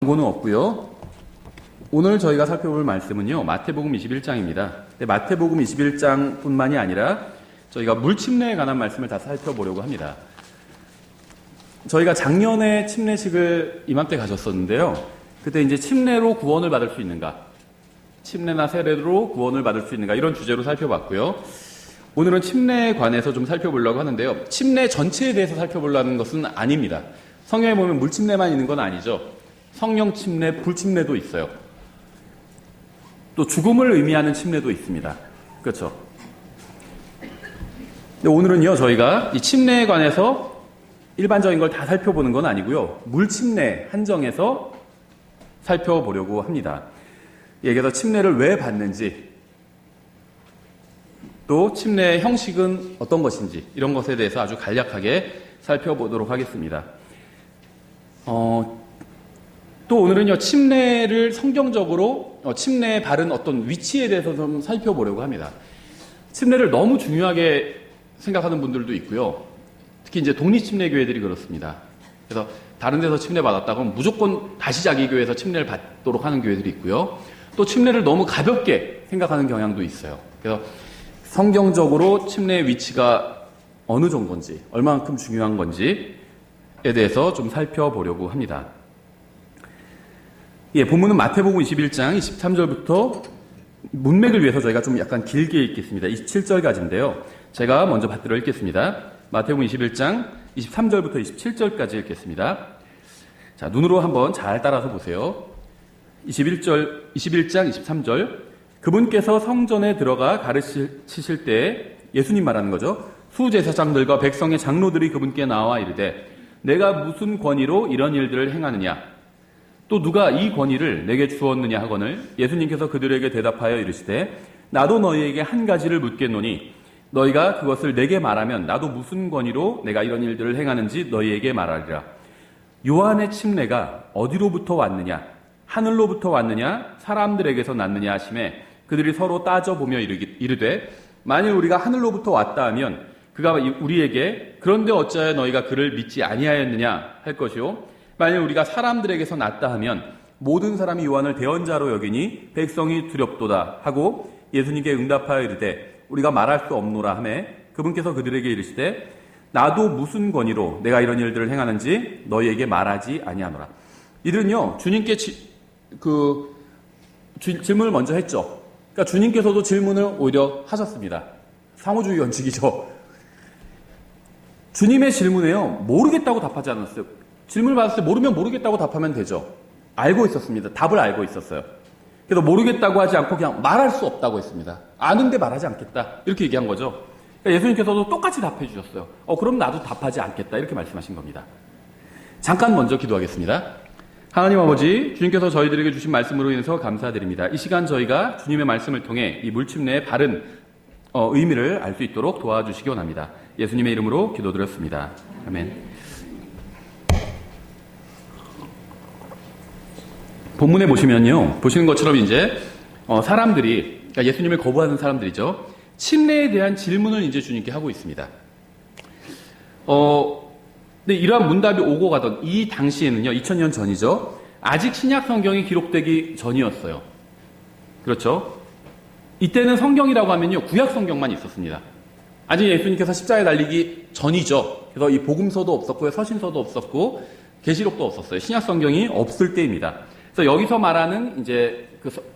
광고는 없고요. 오늘 저희가 살펴볼 말씀은요, 마태복음 21장입니다. 마태복음 21장 뿐만이 아니라 저희가 물침례에 관한 말씀을 다 살펴보려고 합니다. 저희가 작년에 침례식을 이맘때 가졌었는데요. 그때 이제 침례로 구원을 받을 수 있는가, 침례나 세례로 구원을 받을 수 있는가, 이런 주제로 살펴봤고요. 오늘은 침례에 관해서 좀 살펴보려고 하는데요. 침례 전체에 대해서 살펴보려는 것은 아닙니다. 성경에 보면 물침례만 있는 건 아니죠. 성령 침례, 불침례도 있어요. 또 죽음을 의미하는 침례도 있습니다. 그렇죠? 근데 오늘은요, 저희가 이 침례에 관해서 일반적인 걸 다 살펴보는 건 아니고요. 물침례 한정해서 살펴보려고 합니다. 여기서 침례를 왜 받는지, 또 침례의 형식은 어떤 것인지, 이런 것에 대해서 아주 간략하게 살펴보도록 하겠습니다. 또 오늘은요, 침례를 성경적으로 침례에 바른 어떤 위치에 대해서 좀 살펴보려고 합니다. 침례를 너무 중요하게 생각하는 분들도 있고요. 특히 이제 독립침례교회들이 그렇습니다. 그래서 다른 데서 침례 받았다고 하면 무조건 다시 자기 교회에서 침례를 받도록 하는 교회들이 있고요. 또 침례를 너무 가볍게 생각하는 경향도 있어요. 그래서 성경적으로 침례의 위치가 어느 정도인지, 얼마만큼 중요한 건지에 대해서 좀 살펴보려고 합니다. 예, 본문은 마태복음 21장 23절부터 문맥을 위해서 저희가 좀 약간 길게 읽겠습니다. 27절까지인데요. 제가 먼저 받들어 읽겠습니다. 마태복음 21장 23절부터 27절까지 읽겠습니다. 자, 눈으로 한번 잘 따라서 보세요. 21장 23절. 그분께서 성전에 들어가 가르치실 때, 예수님 말하는 거죠. 수제사장들과 백성의 장로들이 그분께 나와 이르되 내가 무슨 권위로 이런 일들을 행하느냐, 또 누가 이 권위를 내게 주었느냐 하거늘 예수님께서 그들에게 대답하여 이르시되 나도 너희에게 한 가지를 묻겠노니 너희가 그것을 내게 말하면 나도 무슨 권위로 내가 이런 일들을 행하는지 너희에게 말하리라. 요한의 침례가 어디로부터 왔느냐, 하늘로부터 왔느냐, 사람들에게서 났느냐 하시매 그들이 서로 따져보며 이르되 만일 우리가 하늘로부터 왔다 하면 그가 우리에게 그런데 어찌하여 너희가 그를 믿지 아니하였느냐 할 것이요, 만일 우리가 사람들에게서 났다 하면 모든 사람이 요한을 대언자로 여기니 백성이 두렵도다 하고 예수님께 응답하여 이르되 우리가 말할 수 없노라 하매 그분께서 그들에게 이르시되 나도 무슨 권위로 내가 이런 일들을 행하는지 너희에게 말하지 아니하노라. 이들은요, 주님께 질문을 먼저 했죠. 그러니까 주님께서도 질문을 오히려 하셨습니다. 상호주의 원칙이죠. 주님의 질문에요, 모르겠다고 답하지 않았어요. 질문을 받았을 때 모르면 모르겠다고 답하면 되죠. 알고 있었습니다. 답을 알고 있었어요. 그래서 모르겠다고 하지 않고 그냥 말할 수 없다고 했습니다. 아는데 말하지 않겠다, 이렇게 얘기한 거죠. 그러니까 예수님께서도 똑같이 답해 주셨어요. 그럼 나도 답하지 않겠다, 이렇게 말씀하신 겁니다. 잠깐 먼저 기도하겠습니다. 하나님 아버지, 주님께서 저희들에게 주신 말씀으로 인해서 감사드립니다. 이 시간 저희가 주님의 말씀을 통해 이 물침례의 바른 의미를 알 수 있도록 도와주시기 원합니다. 예수님의 이름으로 기도드렸습니다. 아멘. 본문에 보시면요, 보시는 것처럼 이제 사람들이, 그러니까 예수님을 거부하는 사람들이죠, 침례에 대한 질문을 이제 주님께 하고 있습니다. 근데 이러한 문답이 오고 가던 이 당시에는요, 2000년 전이죠, 아직 신약 성경이 기록되기 전이었어요. 그렇죠? 이때는 성경이라고 하면요, 구약 성경만 있었습니다. 아직 예수님께서 십자가에 달리기 전이죠. 그래서 이 복음서도 없었고요, 서신서도 없었고, 계시록도 없었어요. 신약 성경이 없을 때입니다. 그래서 여기서 말하는 이제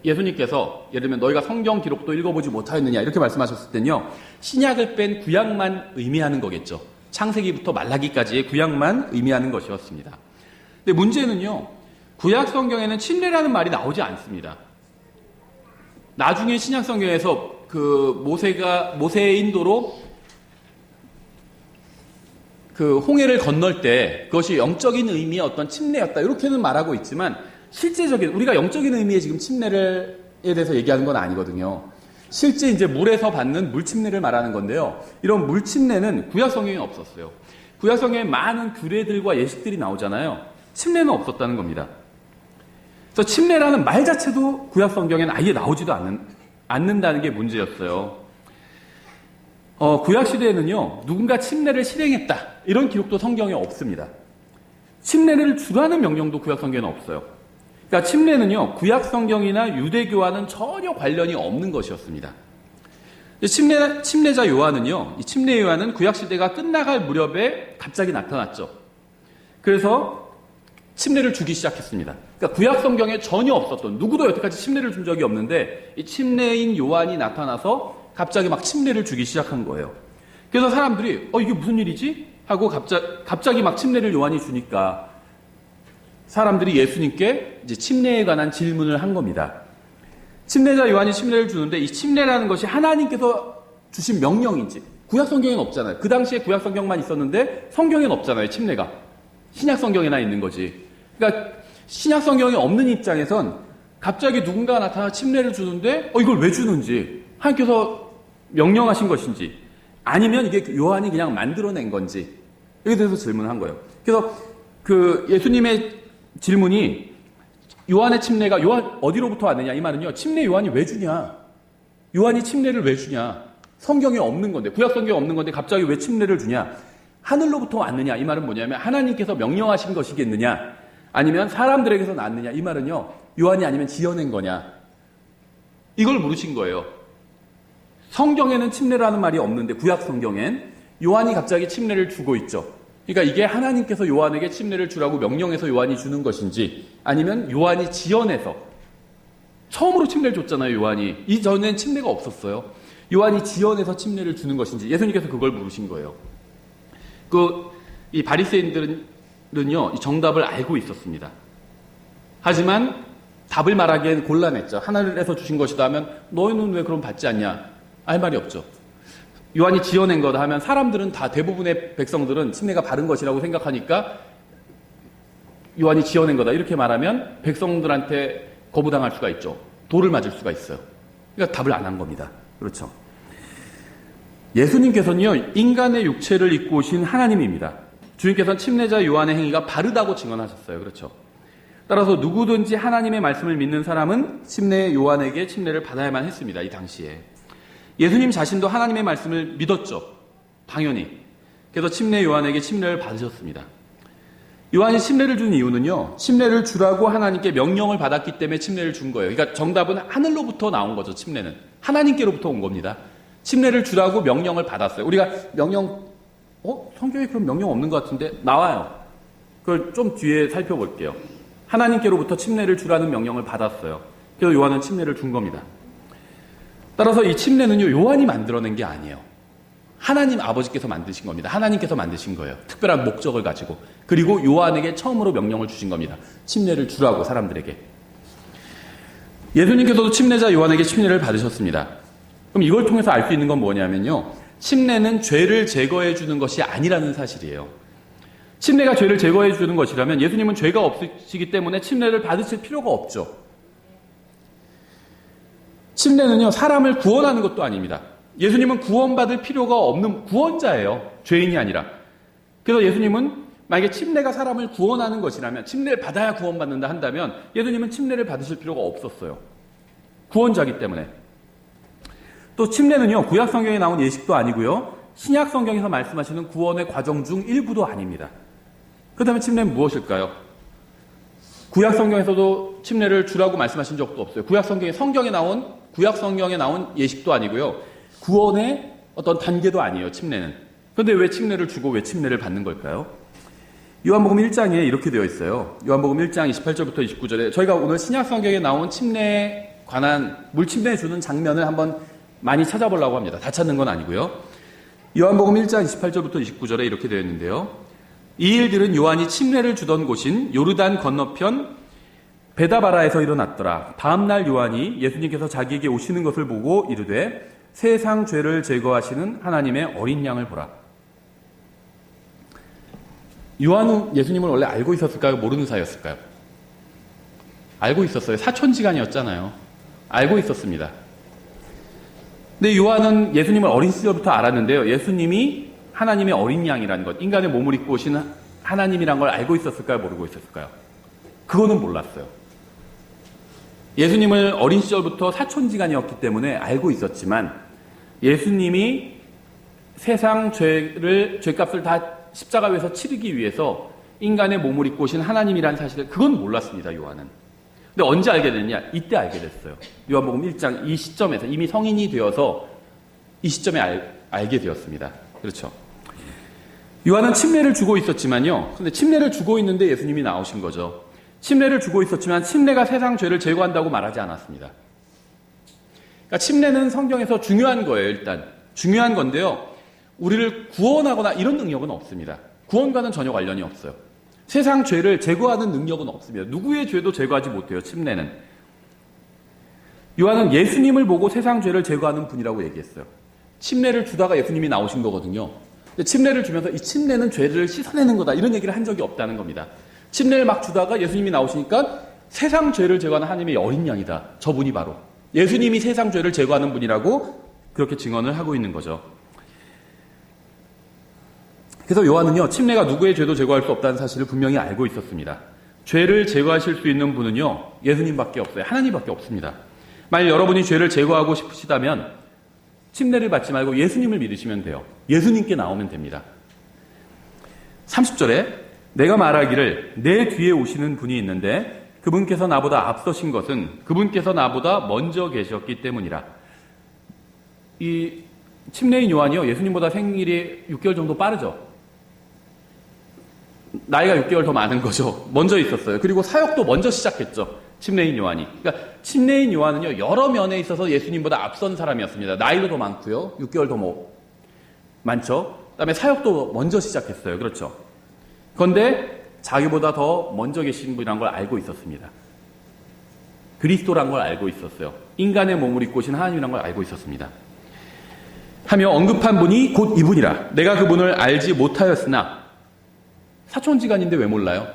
예수님께서 예를 들면 너희가 성경 기록도 읽어보지 못하였느냐 이렇게 말씀하셨을 때는요, 신약을 뺀 구약만 의미하는 거겠죠. 창세기부터 말라기까지의 구약만 의미하는 것이었습니다. 근데 문제는요, 구약 성경에는 침례라는 말이 나오지 않습니다. 나중에 신약 성경에서 모세의 인도로 홍해를 건널 때 그것이 영적인 의미의 어떤 침례였다, 이렇게는 말하고 있지만 실제적인, 우리가 영적인 의미의 지금 침례에 대해서 얘기하는 건 아니거든요. 실제 이제 물에서 받는 물침례를 말하는 건데요. 이런 물침례는 구약 성경에 없었어요. 구약 성경에 많은 규례들과 예식들이 나오잖아요. 침례는 없었다는 겁니다. 그래서 침례라는 말 자체도 구약 성경에는 아예 나오지도 않는다는 게 문제였어요. 구약 시대에는요, 누군가 침례를 실행했다, 이런 기록도 성경에 없습니다. 침례를 주라는 명령도 구약 성경에는 없어요. 그러니까 침례는요, 구약 성경이나 유대교와는 전혀 관련이 없는 것이었습니다. 침례자 요한은요, 이 침례 요한은 구약 시대가 끝나갈 무렵에 갑자기 나타났죠. 그래서 침례를 주기 시작했습니다. 그러니까 구약 성경에 전혀 없었던, 누구도 여태까지 침례를 준 적이 없는데 이 침례인 요한이 나타나서 갑자기 막 침례를 주기 시작한 거예요. 그래서 사람들이 이게 무슨 일이지? 하고 갑자기 막 침례를 요한이 주니까 사람들이 예수님께 이제 침례에 관한 질문을 한 겁니다. 침례자 요한이 침례를 주는데 이 침례라는 것이 하나님께서 주신 명령인지, 구약 성경에는 없잖아요. 그 당시에 구약 성경만 있었는데 성경에는 없잖아요, 침례가. 신약 성경에나 있는 거지. 그러니까 신약 성경이 없는 입장에선 갑자기 누군가가 나타나 침례를 주는데 이걸 왜 주는지, 하나님께서 명령하신 것인지, 아니면 이게 요한이 그냥 만들어낸 건지, 여기에 대해서 질문한 거예요. 그래서 그 예수님의 질문이 요한의 침례가 요한 어디로부터 왔느냐, 이 말은요, 침례 요한이 왜 주냐, 요한이 침례를 왜 주냐, 성경에 없는 건데, 구약 성경에 없는 건데 갑자기 왜 침례를 주냐, 하늘로부터 왔느냐, 이 말은 뭐냐면 하나님께서 명령하신 것이겠느냐, 아니면 사람들에게서 났느냐, 이 말은요, 요한이 아니면 지어낸 거냐, 이걸 물으신 거예요. 성경에는 침례라는 말이 없는데 구약 성경엔 요한이 갑자기 침례를 주고 있죠. 그러니까 이게 하나님께서 요한에게 침례를 주라고 명령해서 요한이 주는 것인지, 아니면 요한이 지어내서, 처음으로 침례를 줬잖아요, 요한이. 이전엔 침례가 없었어요. 요한이 지어내서 침례를 주는 것인지, 예수님께서 그걸 물으신 거예요. 이 바리새인들은요, 이 정답을 알고 있었습니다. 하지만 답을 말하기엔 곤란했죠. 하늘에서 주신 것이다 하면 너희는 왜 그럼 받지 않냐, 할 말이 없죠. 요한이 지어낸 거다 하면 사람들은 다, 대부분의 백성들은 침례가 바른 것이라고 생각하니까 요한이 지어낸 거다 이렇게 말하면 백성들한테 거부당할 수가 있죠. 돌을 맞을 수가 있어요. 그러니까 답을 안 한 겁니다. 그렇죠. 예수님께서는요, 인간의 육체를 입고 오신 하나님입니다. 주님께서는 침례자 요한의 행위가 바르다고 증언하셨어요. 그렇죠. 따라서 누구든지 하나님의 말씀을 믿는 사람은 침례 요한에게 침례를 받아야만 했습니다. 이 당시에. 예수님 자신도 하나님의 말씀을 믿었죠. 당연히. 그래서 침례 요한에게 침례를 받으셨습니다. 요한이 침례를 준 이유는요, 침례를 주라고 하나님께 명령을 받았기 때문에 침례를 준 거예요. 그러니까 정답은 하늘로부터 나온 거죠. 침례는 하나님께로부터 온 겁니다. 침례를 주라고 명령을 받았어요. 우리가 성경에 그런 명령 없는 것 같은데, 나와요. 그걸 좀 뒤에 살펴볼게요. 하나님께로부터 침례를 주라는 명령을 받았어요. 그래서 요한은 침례를 준 겁니다. 따라서 이 침례는요, 요한이 만들어낸 게 아니에요. 하나님 아버지께서 만드신 겁니다. 하나님께서 만드신 거예요. 특별한 목적을 가지고. 그리고 요한에게 처음으로 명령을 주신 겁니다. 침례를 주라고, 사람들에게. 예수님께서도 침례자 요한에게 침례를 받으셨습니다. 그럼 이걸 통해서 알 수 있는 건 뭐냐면요, 침례는 죄를 제거해 주는 것이 아니라는 사실이에요. 침례가 죄를 제거해 주는 것이라면 예수님은 죄가 없으시기 때문에 침례를 받으실 필요가 없죠. 침례는요, 사람을 구원하는 것도 아닙니다. 예수님은 구원받을 필요가 없는 구원자예요. 죄인이 아니라. 그래서 예수님은 만약에 침례가 사람을 구원하는 것이라면, 침례를 받아야 구원받는다 한다면 예수님은 침례를 받으실 필요가 없었어요. 구원자이기 때문에. 또 침례는요, 구약 성경에 나온 예식도 아니고요, 신약 성경에서 말씀하시는 구원의 과정 중 일부도 아닙니다. 그렇다면 침례는 무엇일까요? 구약 성경에서도 침례를 주라고 말씀하신 적도 없어요. 구약 성경에 나온 예식도 아니고요, 구원의 어떤 단계도 아니에요, 침례는. 그런데 왜 침례를 주고 왜 침례를 받는 걸까요? 요한복음 1장에 이렇게 되어 있어요. 요한복음 1장 28절부터 29절에 저희가 오늘 신약 성경에 나온 침례에 관한 물침례 주는 장면을 한번 많이 찾아보려고 합니다. 다 찾는 건 아니고요. 요한복음 1장 28절부터 29절에 이렇게 되어 있는데요. 이 일들은 요한이 침례를 주던 곳인 요르단 건너편 베다바라에서 일어났더라. 다음날 요한이 예수님께서 자기에게 오시는 것을 보고 이르되 세상 죄를 제거하시는 하나님의 어린 양을 보라. 요한은 예수님을 원래 알고 있었을까요? 모르는 사이였을까요? 알고 있었어요. 사촌지간이었잖아요. 알고 있었습니다. 근데 요한은 예수님을 어린 시절부터 알았는데요, 예수님이 하나님의 어린 양이라는 것, 인간의 몸을 입고 오신 하나님이란 걸 알고 있었을까요? 모르고 있었을까요? 그거는 몰랐어요. 예수님을 어린 시절부터 사촌지간이었기 때문에 알고 있었지만, 예수님이 세상 죄값을 다 십자가 위에서 치르기 위해서 인간의 몸을 입고 오신 하나님이라는 사실을, 그건 몰랐습니다, 요한은. 근데 언제 알게 됐냐? 이때 알게 됐어요. 요한복음 1장 이 시점에서 이미 성인이 되어서 이 시점에 알게 되었습니다. 그렇죠. 요한은 침례를 주고 있었지만요. 근데 침례를 주고 있는데 예수님이 나오신 거죠. 침례를 주고 있었지만 침례가 세상 죄를 제거한다고 말하지 않았습니다. 그러니까 침례는 성경에서 중요한 거예요. 일단 중요한 건데요. 우리를 구원하거나 이런 능력은 없습니다. 구원과는 전혀 관련이 없어요. 세상 죄를 제거하는 능력은 없습니다. 누구의 죄도 제거하지 못해요. 침례는. 요한은 예수님을 보고 세상 죄를 제거하는 분이라고 얘기했어요. 침례를 주다가 예수님이 나오신 거거든요. 근데 침례를 주면서 이 침례는 죄를 씻어내는 거다 이런 얘기를 한 적이 없다는 겁니다. 침례를 막 주다가 예수님이 나오시니까 세상 죄를 제거하는 하나님의 어린 양이다. 저분이 바로 예수님이 세상 죄를 제거하는 분이라고 그렇게 증언을 하고 있는 거죠. 그래서 요한은요, 침례가 누구의 죄도 제거할 수 없다는 사실을 분명히 알고 있었습니다. 죄를 제거하실 수 있는 분은요, 예수님밖에 없어요. 하나님밖에 없습니다. 만약 여러분이 죄를 제거하고 싶으시다면 침례를 받지 말고 예수님을 믿으시면 돼요. 예수님께 나오면 됩니다. 30절에 내가 말하기를 내 뒤에 오시는 분이 있는데 그분께서 나보다 앞서신 것은 그분께서 나보다 먼저 계셨기 때문이라. 이 침례인 요한이요, 예수님보다 생일이 6개월 정도 빠르죠. 나이가 6개월 더 많은 거죠. 먼저 있었어요. 그리고 사역도 먼저 시작했죠. 침례인 요한이. 그러니까 침례인 요한은요, 여러 면에 있어서 예수님보다 앞선 사람이었습니다. 나이도 더 많고요. 6개월 더 많죠. 그다음에 사역도 먼저 시작했어요. 그렇죠. 그런데 자기보다 더 먼저 계신 분이란 걸 알고 있었습니다. 그리스도란 걸 알고 있었어요. 인간의 몸을 입고 오신 하나님이란 걸 알고 있었습니다. 하며 언급한 분이 곧 이분이라. 내가 그분을 알지 못하였으나 사촌지간인데 왜 몰라요?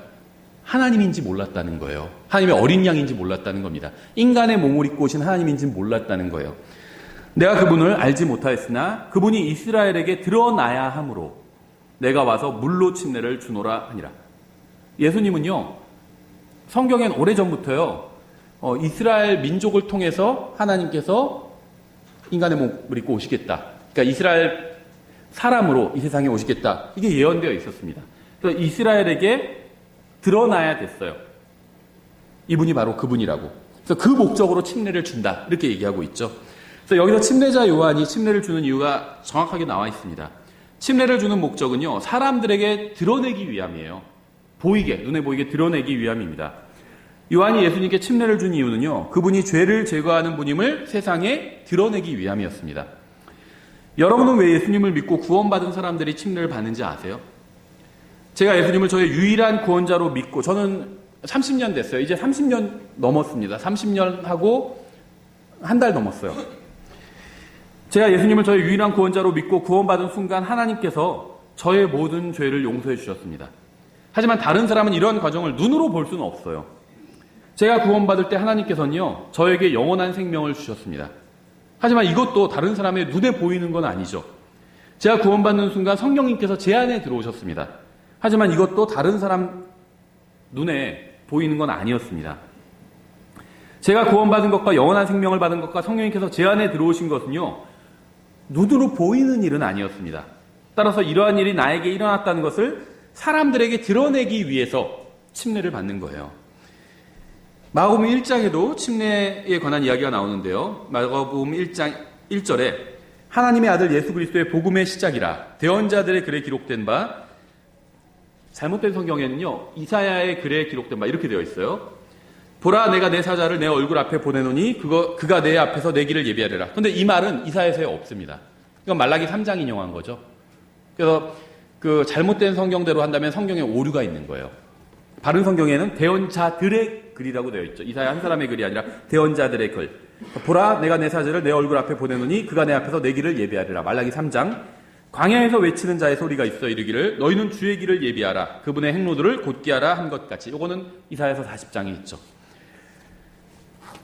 하나님인지 몰랐다는 거예요. 하나님의 어린 양인지 몰랐다는 겁니다. 인간의 몸을 입고 오신 하나님인지 몰랐다는 거예요. 내가 그분을 알지 못하였으나 그분이 이스라엘에게 드러나야 함으로 내가 와서 물로 침례를 주노라 하니라. 예수님은요, 성경엔 오래전부터요, 이스라엘 민족을 통해서 하나님께서 인간의 몸을 입고 오시겠다. 그러니까 이스라엘 사람으로 이 세상에 오시겠다. 이게 예언되어 있었습니다. 그래서 이스라엘에게 드러나야 됐어요. 이분이 바로 그분이라고. 그래서 그 목적으로 침례를 준다. 이렇게 얘기하고 있죠. 그래서 여기서 침례자 요한이 침례를 주는 이유가 정확하게 나와 있습니다. 침례를 주는 목적은요, 사람들에게 드러내기 위함이에요. 보이게, 눈에 보이게 드러내기 위함입니다. 요한이 예수님께 침례를 준 이유는요, 그분이 죄를 제거하는 분임을 세상에 드러내기 위함이었습니다. 여러분은 왜 예수님을 믿고 구원받은 사람들이 침례를 받는지 아세요? 제가 예수님을 저의 유일한 구원자로 믿고, 저는 30년 됐어요. 이제 30년 넘었습니다. 30년 하고 한 달 넘었어요. 제가 예수님을 저의 유일한 구원자로 믿고 구원받은 순간 하나님께서 저의 모든 죄를 용서해 주셨습니다. 하지만 다른 사람은 이런 과정을 눈으로 볼 수는 없어요. 제가 구원받을 때 하나님께서는요, 저에게 영원한 생명을 주셨습니다. 하지만 이것도 다른 사람의 눈에 보이는 건 아니죠. 제가 구원받는 순간 성령님께서 제 안에 들어오셨습니다. 하지만 이것도 다른 사람 눈에 보이는 건 아니었습니다. 제가 구원받은 것과 영원한 생명을 받은 것과 성령님께서 제 안에 들어오신 것은요, 눈으로 보이는 일은 아니었습니다. 따라서 이러한 일이 나에게 일어났다는 것을 사람들에게 드러내기 위해서 침례를 받는 거예요. 마가복음 1장에도 침례에 관한 이야기가 나오는데요. 마가복음 1장 1절에 하나님의 아들 예수 그리스도의 복음의 시작이라 대언자들의 글에 기록된 바, 잘못된 성경에는요, 이사야의 글에 기록된 바 이렇게 되어 있어요. 보라, 내가 내 사자를 내 얼굴 앞에 보내노니 그가 내 앞에서 내 길을 예비하리라. 그런데 이 말은 이사야서에 없습니다. 이건 말라기 3장 인용한 거죠. 그래서 그 잘못된 성경대로 한다면 성경에 오류가 있는 거예요. 바른 성경에는 대언자들의 글이라고 되어 있죠. 이사야 한 사람의 글이 아니라 대언자들의 글. 보라, 내가 내 사자를 내 얼굴 앞에 보내노니 그가 내 앞에서 내 길을 예비하리라. 말라기 3장. 광야에서 외치는 자의 소리가 있어 이르기를 너희는 주의 길을 예비하라. 그분의 행로들을 곧게 하라 한 것 같이. 이거는 이사야서 40장에 있죠.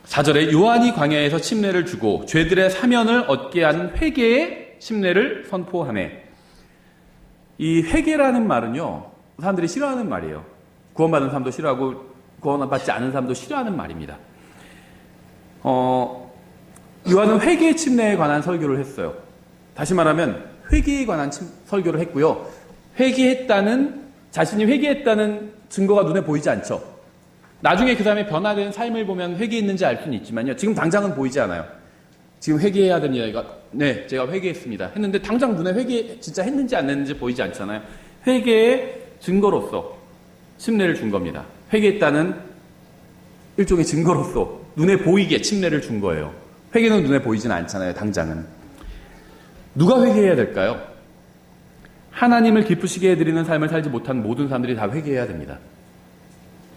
4절에 요한이 광야에서 침례를 주고 죄들의 사면을 얻게 한 회개의 침례를 선포하며, 이 회개라는 말은요, 사람들이 싫어하는 말이에요. 구원받은 사람도 싫어하고 구원받지 않은 사람도 싫어하는 말입니다. 요한은 회개 침례에 관한 설교를 했어요. 다시 말하면 회개에 관한 설교를 했고요. 자신이 회개했다는 증거가 눈에 보이지 않죠. 나중에 그 사람의 변화된 삶을 보면 회개했는지 알 수는 있지만요. 지금 당장은 보이지 않아요. 지금 회개해야 됩니다. 네, 제가 회개했습니다. 했는데 당장 눈에 회개 진짜 했는지 안 했는지 보이지 않잖아요. 회개의 증거로서 침례를 준 겁니다. 회개했다는 일종의 증거로서 눈에 보이게 침례를 준 거예요. 회개는 눈에 보이지는 않잖아요. 당장은. 누가 회개해야 될까요? 하나님을 기쁘시게 해드리는 삶을 살지 못한 모든 사람들이 다 회개해야 됩니다.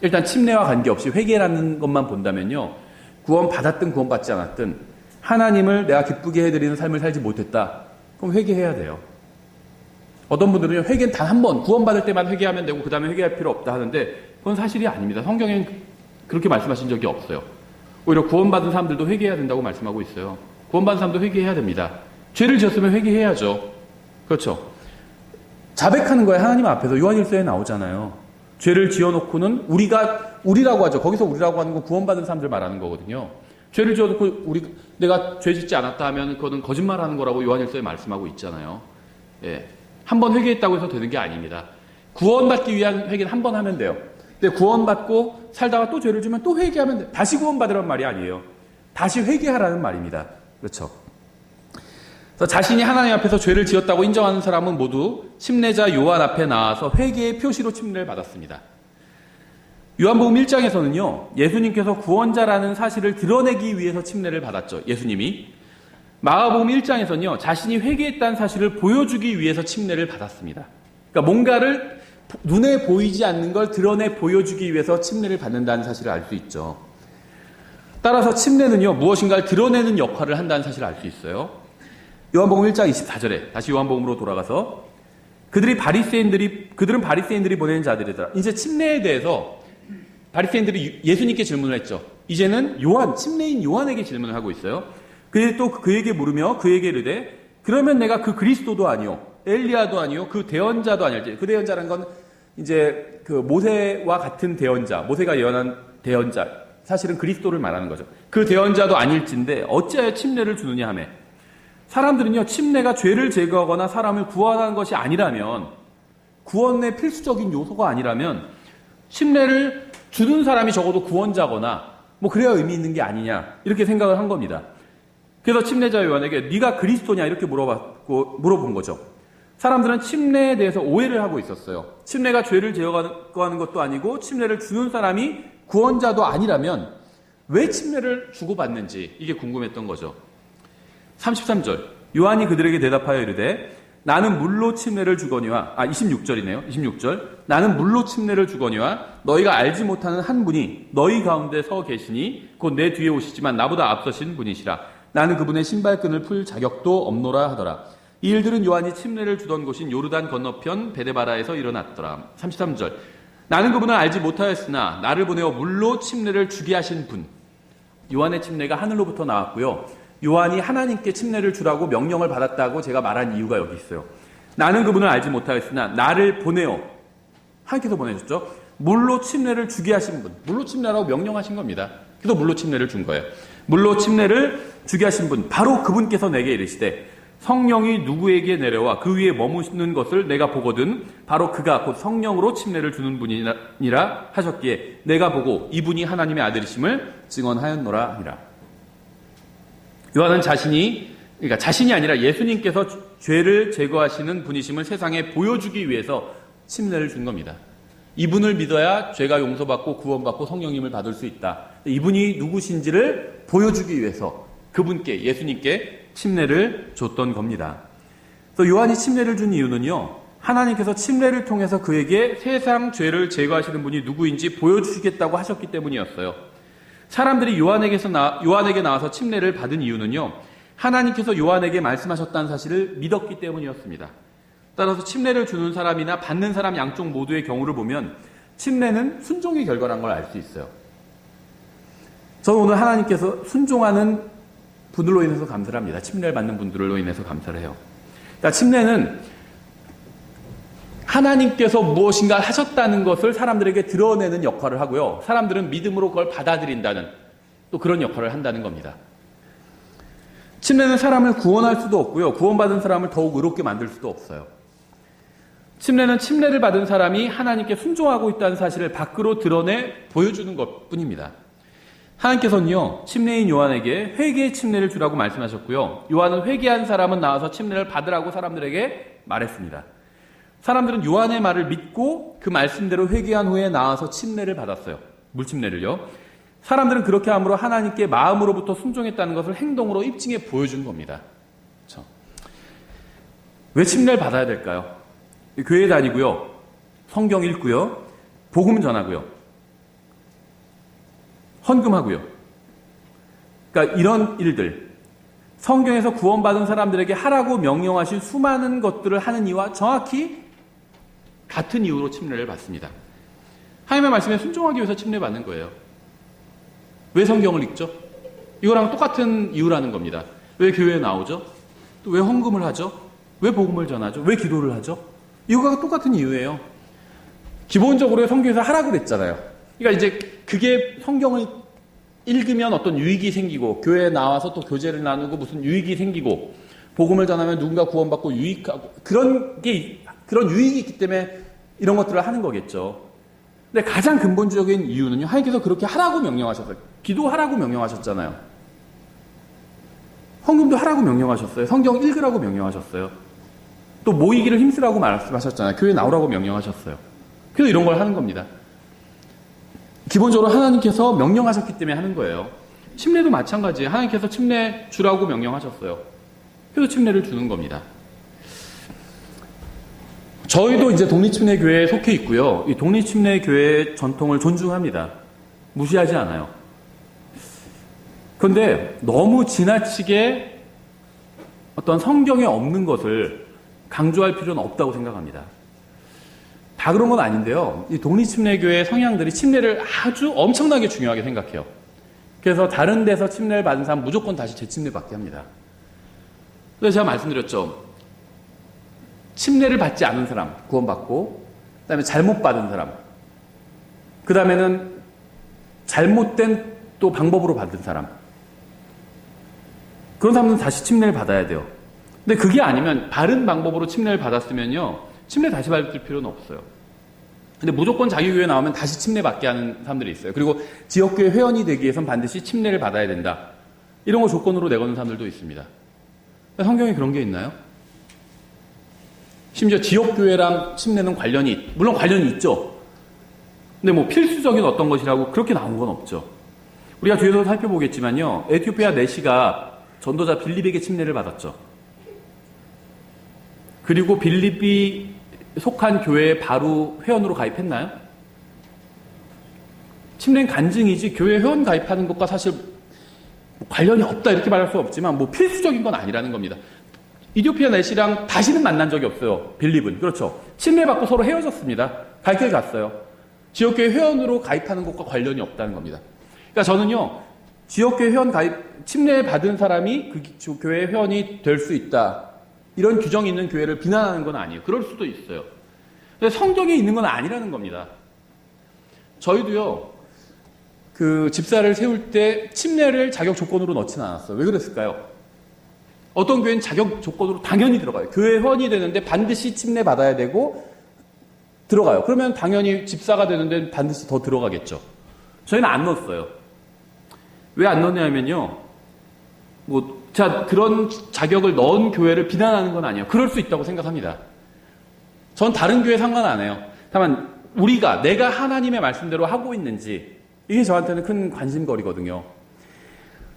일단 침례와 관계없이 회개라는 것만 본다면요. 구원 받았든 구원 받지 않았든 하나님을 내가 기쁘게 해드리는 삶을 살지 못했다. 그럼 회개해야 돼요. 어떤 분들은 회개는 단 한 번, 구원받을 때만 회개하면 되고 그 다음에 회개할 필요 없다 하는데 그건 사실이 아닙니다. 성경엔 그렇게 말씀하신 적이 없어요. 오히려 구원받은 사람들도 회개해야 된다고 말씀하고 있어요. 구원받은 사람도 회개해야 됩니다. 죄를 지었으면 회개해야죠. 그렇죠. 자백하는 거에 하나님 앞에서 요한일서에 나오잖아요. 죄를 지어놓고는 우리라고 하죠. 거기서 우리라고 하는 건 구원받은 사람들 말하는 거거든요. 죄를 지어놓고 내가 죄 짓지 않았다 하면 그거는 거짓말하는 거라고 요한일서에 말씀하고 있잖아요. 예. 한 번 회개했다고 해서 되는 게 아닙니다. 구원받기 위한 회개는 한 번 하면 돼요. 근데 구원받고 살다가 또 죄를 지면 또 회개하면 돼요. 다시 구원받으라는 말이 아니에요. 다시 회개하라는 말입니다. 그렇죠. 그래서 자신이 하나님 앞에서 죄를 지었다고 인정하는 사람은 모두 침례자 요한 앞에 나와서 회개의 표시로 침례를 받았습니다. 요한복음 1장에서는요. 예수님께서 구원자라는 사실을 드러내기 위해서 침례를 받았죠. 예수님이. 마가복음 1장에서는요. 자신이 회개했다는 사실을 보여주기 위해서 침례를 받았습니다. 그러니까 뭔가를 눈에 보이지 않는 걸 드러내 보여주기 위해서 침례를 받는다는 사실을 알 수 있죠. 따라서 침례는요. 무엇인가를 드러내는 역할을 한다는 사실을 알 수 있어요. 요한복음 1장 24절에 다시 요한복음으로 돌아가서 그들은 바리새인들이 보낸 자들이더라. 이제 침례에 대해서 바리새인들이 예수님께 질문을 했죠. 이제는 침례인 요한에게 질문을 하고 있어요. 그들이 또 그에게 물으며 그에게 이르되 그러면 내가 그 그리스도도 아니요 엘리야도 아니요 그 대언자도 아닐지. 그 대언자라는 건 이제 그 모세와 같은 대언자, 모세가 예언한 대언자, 사실은 그리스도를 말하는 거죠. 그 대언자도 아닐진데 어찌하여 침례를 주느냐 하매 사람들은요, 침례가 죄를 제거하거나 사람을 구원하는 것이 아니라면, 구원의 필수적인 요소가 아니라면, 침례를 주는 사람이 적어도 구원자거나, 그래야 의미 있는 게 아니냐, 이렇게 생각을 한 겁니다. 그래서 침례자 요한에게, 네가 그리스도냐, 이렇게 물어본 거죠. 사람들은 침례에 대해서 오해를 하고 있었어요. 침례가 죄를 제거하는 것도 아니고, 침례를 주는 사람이 구원자도 아니라면, 왜 침례를 주고받는지, 이게 궁금했던 거죠. 33절 요한이 그들에게 대답하여 이르되 나는 물로 침례를 주거니와 26절이네요. 26절 나는 물로 침례를 주거니와 너희가 알지 못하는 한 분이 너희 가운데 서 계시니 곧 내 뒤에 오시지만 나보다 앞서신 분이시라. 나는 그분의 신발끈을 풀 자격도 없노라 하더라. 이 일들은 요한이 침례를 주던 곳인 요르단 건너편 베데바라에서 일어났더라. 33절 나는 그분을 알지 못하였으나 나를 보내어 물로 침례를 주게 하신 분. 요한의 침례가 하늘로부터 나왔고요. 요한이 하나님께 침례를 주라고 명령을 받았다고 제가 말한 이유가 여기 있어요. 나는 그분을 알지 못하였으나 나를 보내어 하나님께서 보내셨죠. 물로 침례를 주게 하신 분. 물로 침례라고 명령하신 겁니다. 그래서 물로 침례를 준 거예요. 물로 침례를 주게 하신 분. 바로 그분께서 내게 이르시되 성령이 누구에게 내려와 그 위에 머무는 것을 내가 보거든 바로 그가 곧 성령으로 침례를 주는 분이니라 하셨기에 내가 보고 이분이 하나님의 아들이심을 증언하였노라 하니라. 요한은 자신이 아니라 예수님께서 죄를 제거하시는 분이심을 세상에 보여주기 위해서 침례를 준 겁니다. 이분을 믿어야 죄가 용서받고 구원받고 성령님을 받을 수 있다. 이분이 누구신지를 보여주기 위해서 그분께 예수님께 침례를 줬던 겁니다. 또 요한이 침례를 준 이유는요. 하나님께서 침례를 통해서 그에게 세상 죄를 제거하시는 분이 누구인지 보여주시겠다고 하셨기 때문이었어요. 사람들이 요한에게 나와서 침례를 받은 이유는요. 하나님께서 요한에게 말씀하셨다는 사실을 믿었기 때문이었습니다. 따라서 침례를 주는 사람이나 받는 사람 양쪽 모두의 경우를 보면 침례는 순종의 결과라는 걸 알 수 있어요. 저는 오늘 하나님께서 순종하는 분들로 인해서 감사를 합니다. 침례를 받는 분들로 인해서 감사를 해요. 그러니까 침례는 하나님께서 무엇인가 하셨다는 것을 사람들에게 드러내는 역할을 하고요. 사람들은 믿음으로 그걸 받아들인다는 또 그런 역할을 한다는 겁니다. 침례는 사람을 구원할 수도 없고요. 구원받은 사람을 더욱 의롭게 만들 수도 없어요. 침례는 침례를 받은 사람이 하나님께 순종하고 있다는 사실을 밖으로 드러내 보여주는 것뿐입니다. 하나님께서는요, 침례인 요한에게 회개의 침례를 주라고 말씀하셨고요. 요한은 회개한 사람은 나와서 침례를 받으라고 사람들에게 말했습니다. 사람들은 요한의 말을 믿고 그 말씀대로 회개한 후에 나와서 침례를 받았어요. 물침례를요. 사람들은 그렇게 함으로 하나님께 마음으로부터 순종했다는 것을 행동으로 입증해 보여준 겁니다. 그렇죠? 왜 침례를 받아야 될까요? 교회 다니고요. 성경 읽고요. 복음 전하고요. 헌금하고요. 그러니까 이런 일들, 성경에서 구원받은 사람들에게 하라고 명령하신 수많은 것들을 하는 이와 정확히 같은 이유로 침례를 받습니다. 하나님의 말씀에 순종하기 위해서 침례 받는 거예요. 왜 성경을 읽죠? 이거랑 똑같은 이유라는 겁니다. 왜 교회에 나오죠? 또 왜 헌금을 하죠? 왜 복음을 전하죠? 왜 기도를 하죠? 이거가 똑같은 이유예요. 기본적으로 성경에서 하라고 그랬잖아요. 그러니까 이제 그게 성경을 읽으면 어떤 유익이 생기고 교회에 나와서 또 교제를 나누고 무슨 유익이 생기고 복음을 전하면 누군가 구원받고 유익하고 그런 유익이 있기 때문에 이런 것들을 하는 거겠죠. 근데 가장 근본적인 이유는요. 하나님께서 그렇게 하라고 명령하셨어요. 기도하라고 명령하셨잖아요. 헌금도 하라고 명령하셨어요. 성경 읽으라고 명령하셨어요. 또 모이기를 힘쓰라고 말씀하셨잖아요. 교회 나오라고 명령하셨어요. 그래서 이런 걸 하는 겁니다. 기본적으로 하나님께서 명령하셨기 때문에 하는 거예요. 침례도 마찬가지예요. 하나님께서 침례 주라고 명령하셨어요. 그래서 침례를 주는 겁니다. 저희도 이제 독립침례교회에 속해 있고요. 이 독립침례교회의 전통을 존중합니다. 무시하지 않아요. 그런데 너무 지나치게 어떤 성경에 없는 것을 강조할 필요는 없다고 생각합니다. 다 그런 건 아닌데요. 이 독립침례교회 성향들이 침례를 아주 엄청나게 중요하게 생각해요. 그래서 다른 데서 침례를 받은 사람 무조건 다시 재침례 받게 합니다. 그래서 제가 말씀드렸죠. 침례를 받지 않은 사람 구원받고, 그 다음에 잘못 받은 사람, 그 다음에는 잘못된 또 방법으로 받은 사람, 그런 사람은 다시 침례를 받아야 돼요. 근데 그게 아니면 바른 방법으로 침례를 받았으면요, 침례 다시 받을 필요는 없어요. 근데 무조건 자기 교회 나오면 다시 침례 받게 하는 사람들이 있어요. 그리고 지역교회 회원이 되기 위해선 반드시 침례를 받아야 된다. 이런 거 조건으로 내거는 사람들도 있습니다. 성경에 그런 게 있나요? 심지어 지역교회랑 침례는 물론 관련이 있죠. 근데 뭐 필수적인 어떤 것이라고 그렇게 나온 건 없죠. 우리가 뒤에서 살펴보겠지만요, 에티오피아 내시가 전도자 빌립에게 침례를 받았죠. 그리고 빌립이 속한 교회에 바로 회원으로 가입했나요? 침례는 간증이지 교회 회원 가입하는 것과 사실 관련이 없다 이렇게 말할 수 없지만 뭐 필수적인 건 아니라는 겁니다. 이디오피아 내시랑 다시는 만난 적이 없어요. 빌립은. 그렇죠. 침례받고 서로 헤어졌습니다. 갈 길 갔어요. 지역교회 회원으로 가입하는 것과 관련이 없다는 겁니다. 그러니까 저는요, 지역교회 회원 침례 받은 사람이 그 교회 회원이 될 수 있다. 이런 규정이 있는 교회를 비난하는 건 아니에요. 그럴 수도 있어요. 근데 성경에 있는 건 아니라는 겁니다. 저희도요, 그 집사를 세울 때 침례를 자격 조건으로 넣지는 않았어요. 왜 그랬을까요? 어떤 교회는 자격 조건으로 당연히 들어가요. 교회 회원이 되는데 반드시 침례 받아야 되고 들어가요. 그러면 당연히 집사가 되는데 반드시 더 들어가겠죠. 저희는 안 넣었어요. 왜 안 넣냐면요. 그런 자격을 넣은 교회를 비난하는 건 아니에요. 그럴 수 있다고 생각합니다. 전 다른 교회 상관 안 해요. 다만 내가 하나님의 말씀대로 하고 있는지 이게 저한테는 큰 관심거리거든요.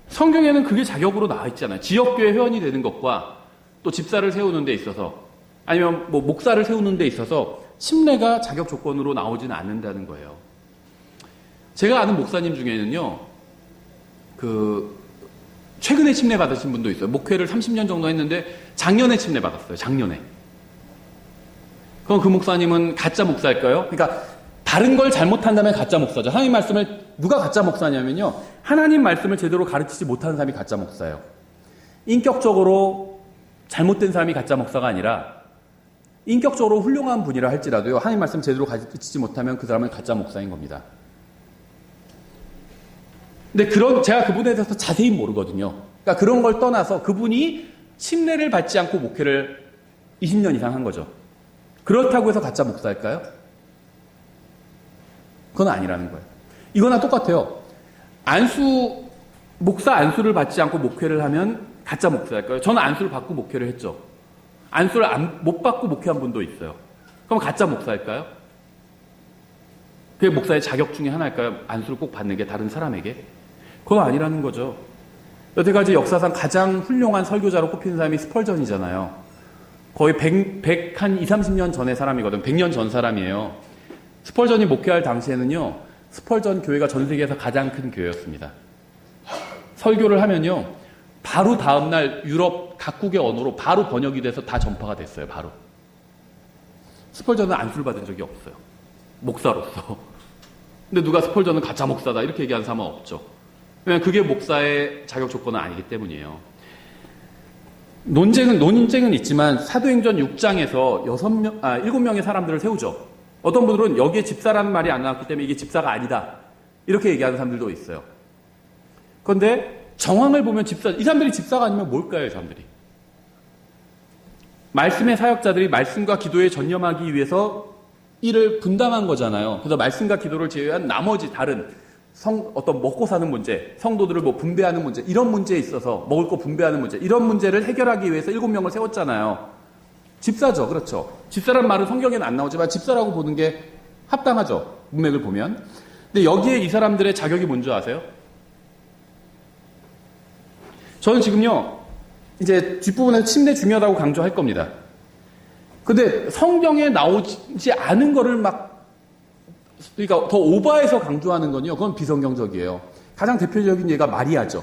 성경에는 그게 자격으로 나와 있잖아요. 지역교회 회원이 되는 것과 또 집사를 세우는 데 있어서 아니면 뭐 목사를 세우는 데 있어서 침례가 자격 조건으로 나오지는 않는다는 거예요. 제가 아는 목사님 중에는요, 최근에 침례 받으신 분도 있어요. 목회를 30년 정도 했는데 작년에 침례 받았어요. 작년에. 그럼 그 목사님은 가짜 목사일까요? 그러니까 다른 걸 잘못한다면 가짜 목사죠. 하나님 말씀을 누가 가짜 목사냐면요, 하나님 말씀을 제대로 가르치지 못하는 사람이 가짜 목사예요. 인격적으로 잘못된 사람이 가짜 목사가 아니라 인격적으로 훌륭한 분이라 할지라도요, 하나님 말씀 제대로 가르치지 못하면 그 사람은 가짜 목사인 겁니다. 근데 제가 그분에 대해서 자세히 모르거든요. 그러니까 그런 걸 떠나서 그분이 침례를 받지 않고 목회를 20년 이상 한 거죠. 그렇다고 해서 가짜 목사일까요? 그건 아니라는 거예요. 이거나 똑같아요. 목사 안수를 받지 않고 목회를 하면 가짜 목사일까요? 저는 안수를 받고 목회를 했죠. 안수를 못 받고 목회한 분도 있어요. 그럼 가짜 목사일까요? 그게 목사의 자격 중에 하나일까요? 안수를 꼭 받는 게 다른 사람에게? 그건 아니라는 거죠. 여태까지 역사상 가장 훌륭한 설교자로 꼽히는 사람이 스펄전이잖아요. 거의 130년 전의 사람이거든. 100년 전 사람이에요. 스펄전이 목회할 당시에는요, 스펄전 교회가 전 세계에서 가장 큰 교회였습니다. 설교를 하면요, 바로 다음날 유럽 각국의 언어로 바로 번역이 돼서 다 전파가 됐어요, 바로. 스펄전은 안수를 받은 적이 없어요. 목사로서. 근데 누가 스펄전은 가짜 목사다 이렇게 얘기하는 사람은 없죠. 왜냐하면 그게 목사의 자격 조건은 아니기 때문이에요. 논쟁은 있지만 사도행전 6장에서 7명의 사람들을 세우죠. 어떤 분들은 여기에 집사라는 말이 안 나왔기 때문에 이게 집사가 아니다. 이렇게 얘기하는 사람들도 있어요. 그런데 정황을 보면 이 사람들이 집사가 아니면 뭘까요, 이 사람들이? 말씀의 사역자들이 말씀과 기도에 전념하기 위해서 일을 분담한 거잖아요. 그래서 말씀과 기도를 제외한 나머지 다른 어떤 먹고 사는 문제, 성도들을 분배하는 문제, 이런 문제에 있어서 먹을 거 분배하는 문제, 이런 문제를 해결하기 위해서 7명을 세웠잖아요. 집사죠. 그렇죠. 집사란 말은 성경에는 안 나오지만 집사라고 보는 게 합당하죠. 문맥을 보면. 근데 여기에 이 사람들의 자격이 뭔지 아세요? 저는 지금요, 이제 뒷부분에서 침례 중요하다고 강조할 겁니다. 근데 성경에 나오지 않은 거를 그러니까 더 오버해서 강조하는 건요, 그건 비성경적이에요. 가장 대표적인 예가 마리아죠.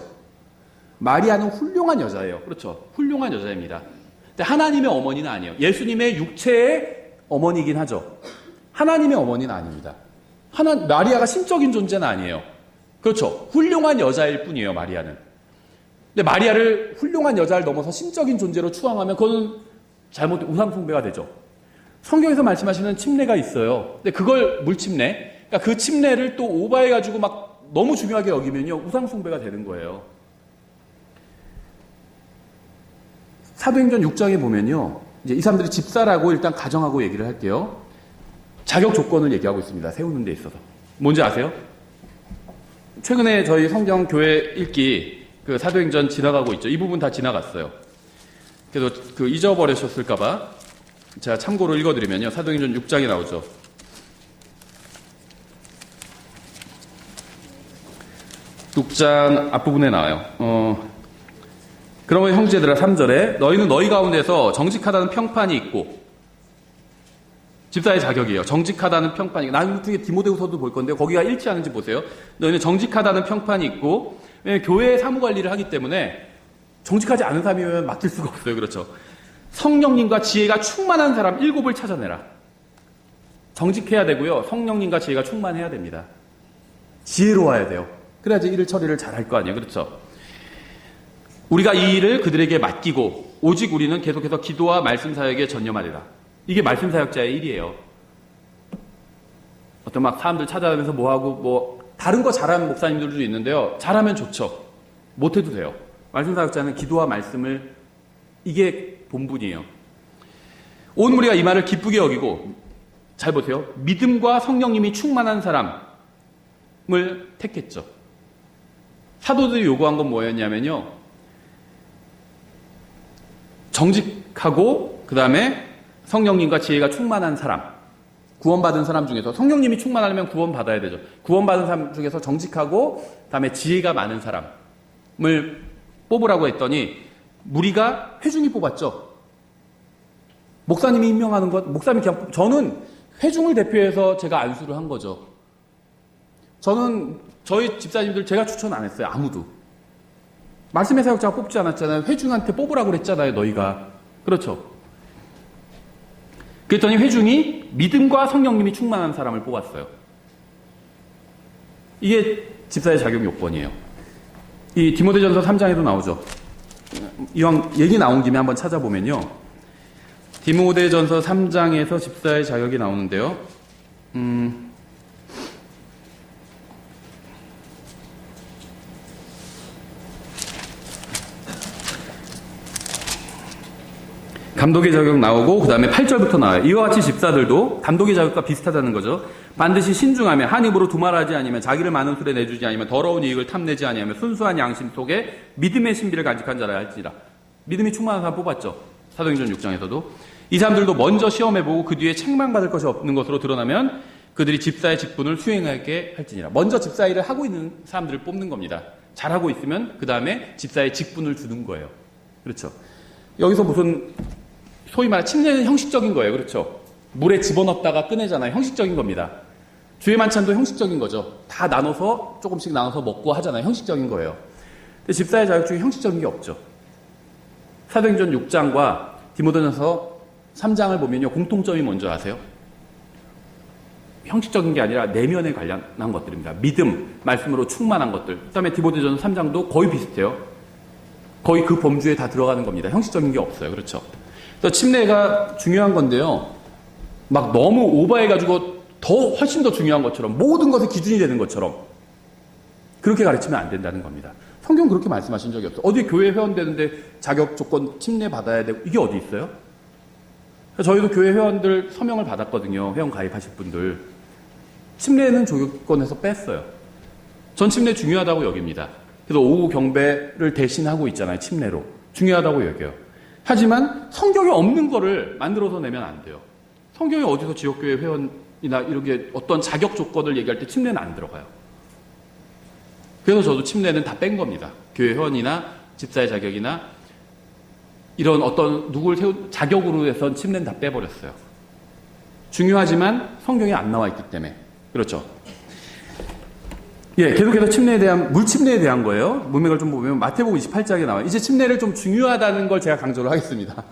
마리아는 훌륭한 여자예요. 그렇죠. 훌륭한 여자입니다. 근데 하나님의 어머니는 아니에요. 예수님의 육체의 어머니이긴 하죠. 하나님의 어머니는 아닙니다. 마리아가 신적인 존재는 아니에요. 그렇죠. 훌륭한 여자일 뿐이에요, 마리아는. 근데 마리아를 훌륭한 여자를 넘어서 신적인 존재로 추앙하면 그건 잘못된 우상숭배가 되죠. 성경에서 말씀하시는 침례가 있어요. 근데 그걸 물침례, 그러니까 그 침례를 또 오버해가지고 너무 중요하게 여기면요, 우상숭배가 되는 거예요. 사도행전 6장에 보면요, 이제 이 사람들이 집사라고 일단 가정하고 얘기를 할게요. 자격 조건을 얘기하고 있습니다. 세우는 데 있어서. 뭔지 아세요? 최근에 저희 성경 교회 읽기 그 사도행전 지나가고 있죠. 이 부분 다 지나갔어요. 그래서 잊어버리셨을까봐 제가 참고로 읽어드리면요. 사도행전 6장에 나오죠. 6장 앞부분에 나와요. 그러면 형제들아 3절에 너희는 너희 가운데서 정직하다는 평판이 있고, 집사의 자격이에요. 정직하다는 평판이, 나중에 디모데후서도 볼 건데 거기가 일치하는지 보세요. 너희는 정직하다는 평판이 있고, 교회 사무관리를 하기 때문에 정직하지 않은 사람이면 맡길 수가 없어요. 그렇죠. 성령님과 지혜가 충만한 사람 7을 찾아내라. 정직해야 되고요. 성령님과 지혜가 충만해야 됩니다. 지혜로워야 돼요. 그래야지 일을 처리를 잘할 거 아니에요. 그렇죠. 우리가 이 일을 그들에게 맡기고 오직 우리는 계속해서 기도와 말씀 사역에 전념하리라. 이게 말씀 사역자의 일이에요. 어떤 사람들 찾아다니면서 뭐하고 다른 거 잘하는 목사님들도 있는데요. 잘하면 좋죠. 못해도 돼요. 말씀 사역자는 기도와 말씀을, 이게 본분이에요. 온 무리가 이 말을 기쁘게 여기고, 잘 보세요. 믿음과 성령님이 충만한 사람을 택했죠. 사도들이 요구한 건 뭐였냐면요, 정직하고 그 다음에 성령님과 지혜가 충만한 사람, 구원받은 사람 중에서, 성령님이 충만하려면 구원받아야 되죠. 구원받은 사람 중에서 정직하고 그 다음에 지혜가 많은 사람을 뽑으라고 했더니 무리가 회중이 뽑았죠. 목사님이 임명하는 것, 목사님이 그냥, 저는 회중을 대표해서 제가 안수를 한 거죠. 저는 저희 집사님들 제가 추천 안 했어요. 아무도. 말씀의 사역자가 뽑지 않았잖아요. 회중한테 뽑으라고 그랬잖아요. 너희가. 그렇죠. 그랬더니 회중이 믿음과 성령님이 충만한 사람을 뽑았어요. 이게 집사의 자격 요건이에요. 이 디모데전서 3장에도 나오죠. 이왕 얘기 나온 김에 한번 찾아보면요. 디모데전서 3장에서 집사의 자격이 나오는데요. 감독의 자격 나오고 그 다음에 8절부터 나와요. 이와 같이 집사들도 감독의 자격과 비슷하다는 거죠. 반드시 신중하며 한 입으로 두말하지 아니면 자기를 많은 술에 내주지 아니면 더러운 이익을 탐내지 아니하며 순수한 양심 속에 믿음의 신비를 간직한 자라 할지라. 믿음이 충만한 사람 뽑았죠. 사도행전 6장에서도. 이 사람들도 먼저 시험해보고 그 뒤에 책망받을 것이 없는 것으로 드러나면 그들이 집사의 직분을 수행하게 할지니라. 먼저 집사 일을 하고 있는 사람들을 뽑는 겁니다. 잘하고 있으면 그 다음에 집사의 직분을 주는 거예요. 그렇죠. 여기서 무슨 소위 말해 침례는 형식적인 거예요. 그렇죠. 물에 집어넣었다가 꺼내잖아요. 형식적인 겁니다. 주의 만찬도 형식적인 거죠. 다 나눠서 조금씩 나눠서 먹고 하잖아요. 형식적인 거예요. 근데 집사의 자격 중에 형식적인 게 없죠. 사도행전 6장과 디모데전서 3장을 보면요. 공통점이 뭔지 아세요? 형식적인 게 아니라 내면에 관련한 것들입니다. 믿음, 말씀으로 충만한 것들. 그 다음에 디모데전서 3장도 거의 비슷해요. 거의 그 범주에 다 들어가는 겁니다. 형식적인 게 없어요. 그렇죠. 그래서 침례가 중요한 건데요. 막 너무 오버해가지고 훨씬 더 중요한 것처럼 모든 것의 기준이 되는 것처럼 그렇게 가르치면 안 된다는 겁니다. 성경 그렇게 말씀하신 적이 없어요. 어디 교회 회원 되는데 자격 조건 침례 받아야 되고 이게 어디 있어요? 저희도 교회 회원들 서명을 받았거든요. 회원 가입하실 분들. 침례는 조건에서 뺐어요. 전 침례 중요하다고 여깁니다. 그래서 오후 경배를 대신하고 있잖아요. 침례로. 중요하다고 여겨요. 하지만 성경에 없는 거를 만들어서 내면 안 돼요. 성경에 어디서 지역교회 회원이나 이렇게 어떤 자격 조건을 얘기할 때 침례는 안 들어가요. 그래서 저도 침례는 다 뺀 겁니다. 교회 회원이나 집사의 자격이나 이런 어떤 누구를 세운 자격으로 해서 침례는 다 빼버렸어요. 중요하지만 성경에 안 나와 있기 때문에. 그렇죠. 예, 계속해서 침례에 대한, 물침례에 대한 거예요. 문맥을 좀 보면 마태복음 28장에 나와요. 이제 침례를 좀 중요하다는 걸 제가 강조를 하겠습니다.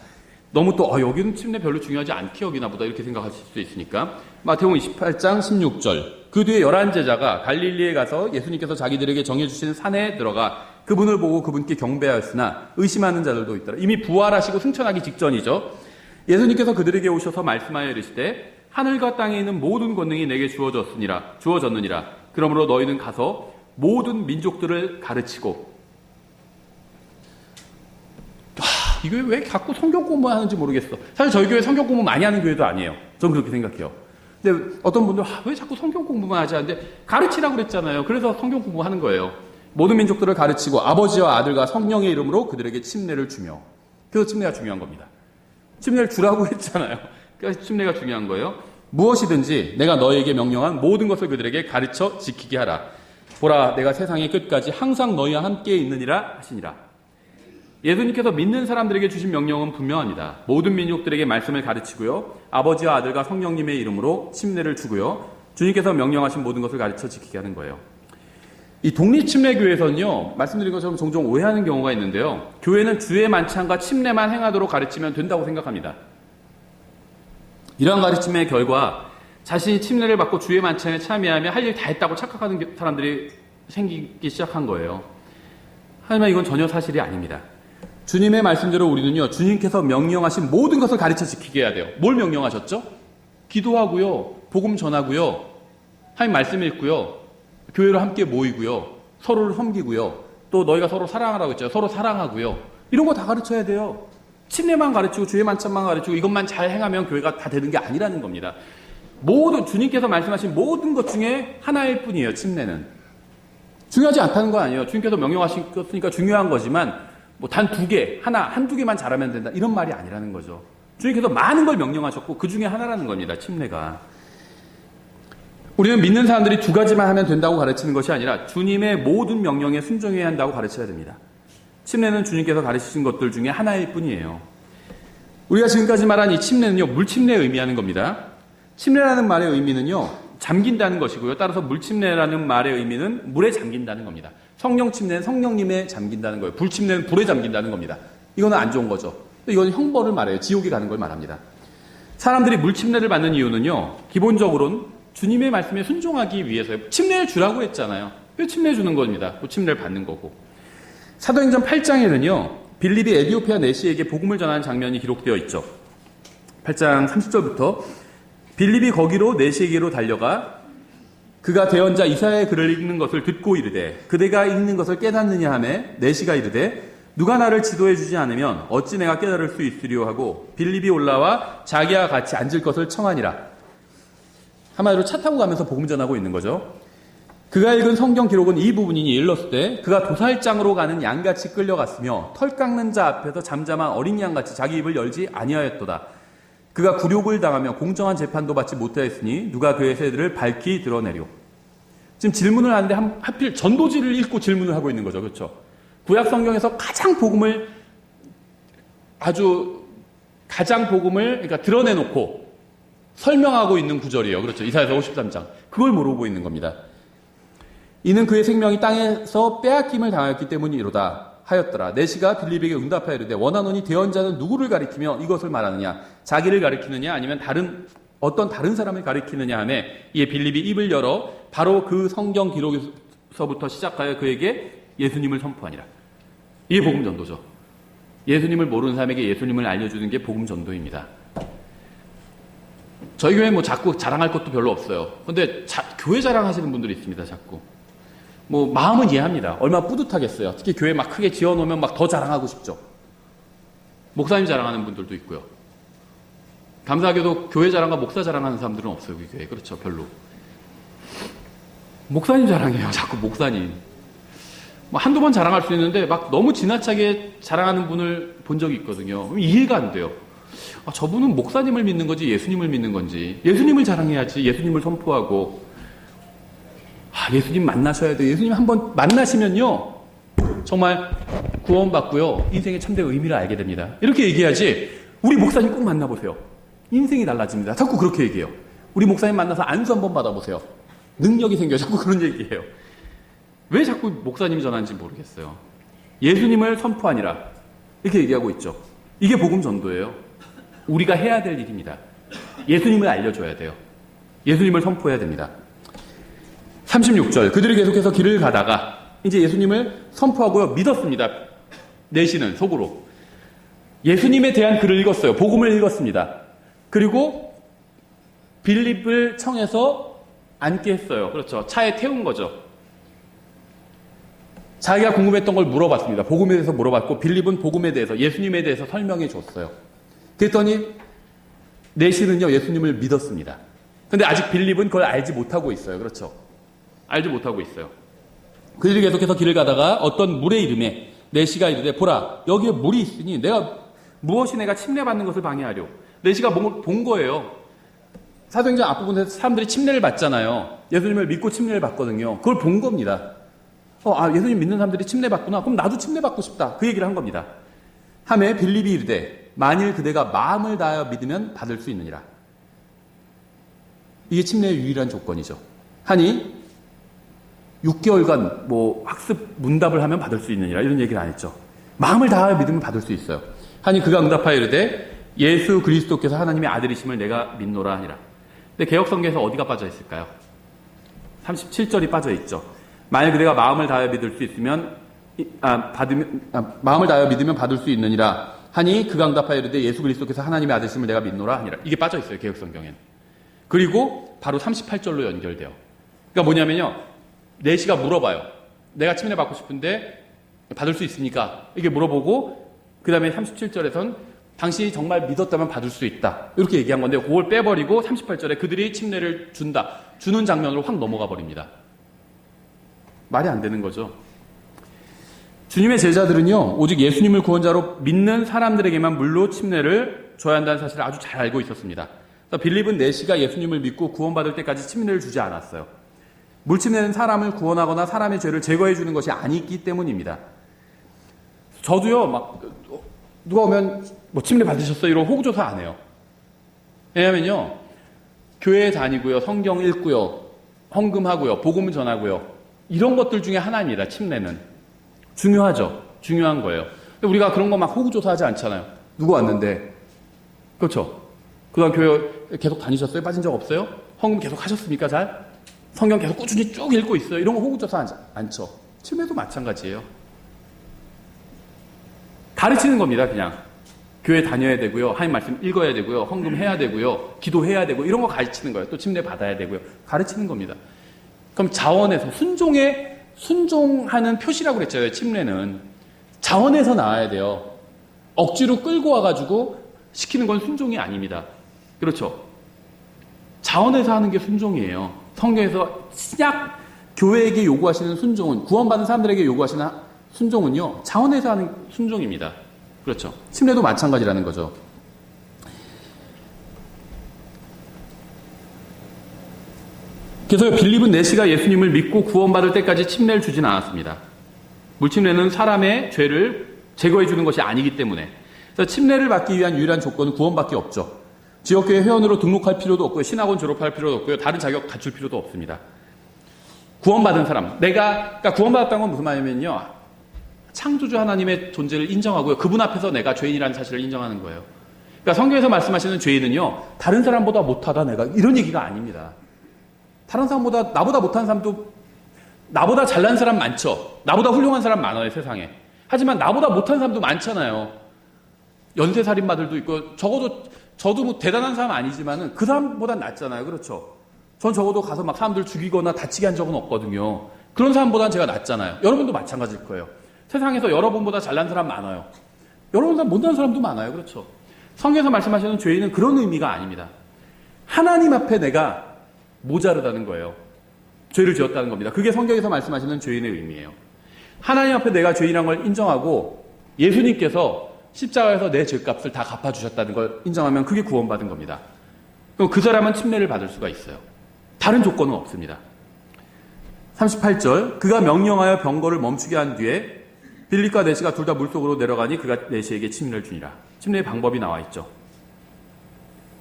너무 또, 여기는 침례 별로 중요하지 않게 여기나 보다 이렇게 생각하실 수도 있으니까. 마태복음 28장 16절. 그 뒤에 11제자가 갈릴리에 가서 예수님께서 자기들에게 정해주신 산에 들어가 그분을 보고 그분께 경배하였으나 의심하는 자들도 있더라. 이미 부활하시고 승천하기 직전이죠. 예수님께서 그들에게 오셔서 말씀하여 이르시되 하늘과 땅에 있는 모든 권능이 내게 주어졌느니라. 그러므로 너희는 가서 모든 민족들을 가르치고. 이게 왜 자꾸 성경 공부하는지 모르겠어. 사실 저희 교회 성경 공부 많이 하는 교회도 아니에요. 전 그렇게 생각해요. 근데 어떤 분들 왜 자꾸 성경 공부만 하지 않는데 가르치라고 그랬잖아요. 그래서 성경 공부하는 거예요. 모든 민족들을 가르치고 아버지와 아들과 성령의 이름으로 그들에게 침례를 주며. 그래서 침례가 중요한 겁니다. 침례를 주라고 했잖아요. 그러니까 침례가 중요한 거예요. 무엇이든지 내가 너희에게 명령한 모든 것을 그들에게 가르쳐 지키게 하라. 보라, 내가 세상의 끝까지 항상 너희와 함께 있느니라 하시니라. 예수님께서 믿는 사람들에게 주신 명령은 분명합니다. 모든 민족들에게 말씀을 가르치고요. 아버지와 아들과 성령님의 이름으로 침례를 주고요. 주님께서 명령하신 모든 것을 가르쳐 지키게 하는 거예요. 이 독립침례교회에서는요, 말씀드린 것처럼 종종 오해하는 경우가 있는데요. 교회는 주의 만찬과 침례만 행하도록 가르치면 된다고 생각합니다. 이러한 가르침의 결과 자신이 침례를 받고 주의 만찬에 참여하며 할 일 다 했다고 착각하는 사람들이 생기기 시작한 거예요. 하지만 이건 전혀 사실이 아닙니다. 주님의 말씀대로 우리는요, 주님께서 명령하신 모든 것을 가르쳐 지키게 해야 돼요. 뭘 명령하셨죠? 기도하고요, 복음 전하고요, 하나님 말씀 읽고요, 교회로 함께 모이고요, 서로를 섬기고요, 또 너희가 서로 사랑하라고 했죠. 서로 사랑하고요. 이런 거 다 가르쳐야 돼요. 침례만 가르치고 주의 만찬만 가르치고 이것만 잘 행하면 교회가 다 되는 게 아니라는 겁니다. 모든 주님께서 말씀하신 모든 것 중에 하나일 뿐이에요. 침례는 중요하지 않다는 거 아니에요. 주님께서 명령하셨으니까 중요한 거지만 뭐 단 2개, 한두 개만 잘하면 된다 이런 말이 아니라는 거죠. 주님께서 많은 걸 명령하셨고 그 중에 하나라는 겁니다. 침례가. 우리는 믿는 사람들이 2가지만 하면 된다고 가르치는 것이 아니라 주님의 모든 명령에 순종해야 한다고 가르쳐야 됩니다. 침례는 주님께서 가르치신 것들 중에 하나일 뿐이에요. 우리가 지금까지 말한 이 침례는요, 물침례에 의미하는 겁니다. 침례라는 말의 의미는요, 잠긴다는 것이고요. 따라서 물침례라는 말의 의미는 물에 잠긴다는 겁니다. 성령 침례는 성령님에 잠긴다는 거예요. 불침례는 불에 잠긴다는 겁니다. 이거는 안 좋은 거죠. 이건 형벌을 말해요. 지옥에 가는 걸 말합니다. 사람들이 물침례를 받는 이유는요, 기본적으로는 주님의 말씀에 순종하기 위해서요. 침례를 주라고 했잖아요. 왜 침례 주는 겁니다. 또 침례를 받는 거고. 사도행전 8장에는요, 빌립이 에디오피아 내시에게 복음을 전하는 장면이 기록되어 있죠. 8장 30절부터 빌립이 거기로 내시에게로 달려가 그가 대언자 이사야의 글을 읽는 것을 듣고 이르되 그대가 읽는 것을 깨닫느냐 하매 내시가 이르되 누가 나를 지도해 주지 않으면 어찌 내가 깨달을 수 있으리요 하고 빌립이 올라와 자기와 같이 앉을 것을 청하니라. 한마디로 차 타고 가면서 복음 전하고 있는 거죠. 그가 읽은 성경 기록은 이 부분이니 일렀을 때 그가 도살장으로 가는 양같이 끌려갔으며 털 깎는 자 앞에서 잠잠한 어린 양같이 자기 입을 열지 아니하였도다. 그가 굴욕을 당하며 공정한 재판도 받지 못하였으니 누가 그의 세대를 밝히 드러내려. 지금 질문을 하는데 하필 전도지를 읽고 질문을 하고 있는 거죠. 그렇죠? 구약 성경에서 가장 복음을 그러니까 드러내놓고 설명하고 있는 구절이에요. 그렇죠? 이사야서 53장. 그걸 물어보고 있는 겁니다. 이는 그의 생명이 땅에서 빼앗김을 당하였기 때문이로다 하였더라. 내시가 빌립에게 응답하여 이르되 원하노니 대언자는 누구를 가리키며 이것을 말하느냐? 자기를 가리키느냐 아니면 어떤 다른 사람을 가리키느냐 하며 이에 빌립이 입을 열어 바로 그 성경 기록에서부터 시작하여 그에게 예수님을 선포하니라. 이게 복음 전도죠. 예수님을 모르는 사람에게 예수님을 알려주는 게 복음 전도입니다. 저희 교회 자꾸 자랑할 것도 별로 없어요. 근데 교회 자랑하시는 분들이 있습니다. 자꾸. 마음은 이해합니다. 얼마나 뿌듯하겠어요. 특히 교회 막 크게 지어놓으면 더 자랑하고 싶죠. 목사님 자랑하는 분들도 있고요. 감사하게도 교회 자랑과 목사 자랑하는 사람들은 없어요. 우리 교회. 그렇죠. 별로. 목사님 자랑해요. 자꾸 목사님. 한두 번 자랑할 수 있는데 너무 지나치게 자랑하는 분을 본 적이 있거든요. 이해가 안 돼요. 저분은 목사님을 믿는 건지 예수님을 믿는 건지. 예수님을 자랑해야지. 예수님을 선포하고. 예수님 만나셔야 돼요. 예수님 한번 만나시면요. 정말 구원받고요. 인생의 참된 의미를 알게 됩니다. 이렇게 얘기하지. 우리 목사님 꼭 만나보세요. 인생이 달라집니다. 자꾸 그렇게 얘기해요. 우리 목사님 만나서 안수 한번 받아보세요. 능력이 생겨요. 자꾸 그런 얘기해요. 왜 자꾸 목사님이 전하는지 모르겠어요. 예수님을 선포하니라. 이렇게 얘기하고 있죠. 이게 복음 전도예요. 우리가 해야 될 일입니다. 예수님을 알려줘야 돼요. 예수님을 선포해야 됩니다. 36절. 그들이 계속해서 길을 가다가 이제 예수님을 선포하고요. 믿었습니다. 내시는 속으로. 예수님에 대한 글을 읽었어요. 복음을 읽었습니다. 그리고 빌립을 청해서 앉게 했어요. 그렇죠. 차에 태운 거죠. 자기가 궁금했던 걸 물어봤습니다. 복음에 대해서 물어봤고 빌립은 복음에 대해서 예수님에 대해서 설명해 줬어요. 그랬더니 내시는요. 예수님을 믿었습니다. 근데 아직 빌립은 그걸 알지 못하고 있어요. 그렇죠. 알지 못하고 있어요. 그들이 계속해서 길을 가다가 어떤 물의 이름에 내시가 이르되 보라 여기에 물이 있으니 무엇이 내가 침례받는 것을 방해하려. 내시가 본 거예요. 사도행전 앞부분에서 사람들이 침례를 받잖아요. 예수님을 믿고 침례를 받거든요. 그걸 본 겁니다. 예수님 믿는 사람들이 침례 받구나. 그럼 나도 침례 받고 싶다. 그 얘기를 한 겁니다. 하매 빌립이 이르되 만일 그대가 마음을 다하여 믿으면 받을 수 있느니라. 이게 침례의 유일한 조건이죠. 하니 6개월간 학습 문답을 하면 받을 수 있느니라. 이런 얘기를 안 했죠. 마음을 다하여 믿으면 받을 수 있어요. 하니 그가 응답하여 이르되 예수 그리스도께서 하나님의 아들이심을 내가 믿노라 하니라. 근데 개역성경에서 어디가 빠져 있을까요? 37절이 빠져 있죠. 만일 그대가 마음을 다하여 믿을 수 있으면 마음을 다하여 믿으면 받을 수 있느니라 하니 그가 응답하여 이르되 예수 그리스도께서 하나님의 아들이심을 내가 믿노라 하니라. 이게 빠져 있어요. 개역성경엔. 그리고 바로 38절로 연결돼요. 그러니까 뭐냐면요. 내시가 물어봐요. 내가 침례 받고 싶은데 받을 수 있습니까? 이게 물어보고 그 다음에 37절에선 당신이 정말 믿었다면 받을 수 있다. 이렇게 얘기한 건데 그걸 빼버리고 38절에 그들이 침례를 주는 장면으로 확 넘어가 버립니다. 말이 안 되는 거죠. 주님의 제자들은요. 오직 예수님을 구원자로 믿는 사람들에게만 물로 침례를 줘야 한다는 사실을 아주 잘 알고 있었습니다. 그래서 빌립은 내시가 예수님을 믿고 구원받을 때까지 침례를 주지 않았어요. 물침례는 사람을 구원하거나 사람의 죄를 제거해 주는 것이 아니기 때문입니다. 저도요, 누가 오면 침례 받으셨어요? 이런 호구조사 안 해요. 왜냐면요, 교회 다니고요, 성경 읽고요, 헌금하고요, 복음 전하고요, 이런 것들 중에 하나입니다. 침례는 중요하죠. 중요한 거예요. 근데 우리가 그런 거 호구조사하지 않잖아요. 누구 왔는데, 그렇죠? 그동안 교회 계속 다니셨어요? 빠진 적 없어요? 헌금 계속 하셨습니까? 잘? 성경 계속 꾸준히 쭉 읽고 있어요. 이런 거 호구조사 않죠. 침례도 마찬가지예요. 가르치는 겁니다. 그냥 교회 다녀야 되고요, 하나님 말씀 읽어야 되고요, 헌금해야 되고요, 기도해야 되고 이런 거 가르치는 거예요. 또 침례 받아야 되고요. 가르치는 겁니다. 그럼 자원에서 순종하는 표시라고 그랬잖아요. 침례는 자원에서 나와야 돼요. 억지로 끌고 와가지고 시키는 건 순종이 아닙니다. 그렇죠? 자원에서 하는 게 순종이에요. 성경에서 신약 교회에게 요구하시는 순종은, 구원받은 사람들에게 요구하시는 순종은요, 자원에서 하는 순종입니다. 그렇죠? 침례도 마찬가지라는 거죠. 그래서 빌립은 내시가 예수님을 믿고 구원받을 때까지 침례를 주진 않았습니다. 물침례는 사람의 죄를 제거해 주는 것이 아니기 때문에. 그래서 침례를 받기 위한 유일한 조건은 구원밖에 없죠. 지역교회 회원으로 등록할 필요도 없고요. 신학원 졸업할 필요도 없고요. 다른 자격 갖출 필요도 없습니다. 구원받은 사람. 그러니까 구원받았다는 건 무슨 말이냐면요. 창조주 하나님의 존재를 인정하고요. 그분 앞에서 내가 죄인이라는 사실을 인정하는 거예요. 그러니까 성경에서 말씀하시는 죄인은요. 다른 사람보다 못하다 내가 이런 얘기가 아닙니다. 다른 사람보다, 나보다 못한 사람도, 나보다 잘난 사람 많죠. 나보다 훌륭한 사람 많아요, 세상에. 하지만 나보다 못한 사람도 많잖아요. 연쇄살인마들도 있고, 저도 뭐 대단한 사람 아니지만은 그 사람보다 낫잖아요. 그렇죠? 전 적어도 가서 막 사람들 죽이거나 다치게 한 적은 없거든요. 그런 사람보다는 제가 낫잖아요. 여러분도 마찬가지일 거예요. 세상에서 여러분보다 잘난 사람 많아요. 여러분보다 못난 사람도 많아요. 그렇죠? 성경에서 말씀하시는 죄인은 그런 의미가 아닙니다. 하나님 앞에 내가 모자르다는 거예요. 죄를 지었다는 겁니다. 그게 성경에서 말씀하시는 죄인의 의미예요. 하나님 앞에 내가 죄인이라는 걸 인정하고 예수님께서 십자가에서 내 죄값을 다 갚아주셨다는 걸 인정하면 그게 구원받은 겁니다. 그럼 그 사람은 침례를 받을 수가 있어요. 다른 조건은 없습니다. 38절 그가 명령하여 병거를 멈추게 한 뒤에 빌립과 내시가 둘 다 물속으로 내려가니 그가 내시에게 침례를 주니라. 침례의 방법이 나와 있죠.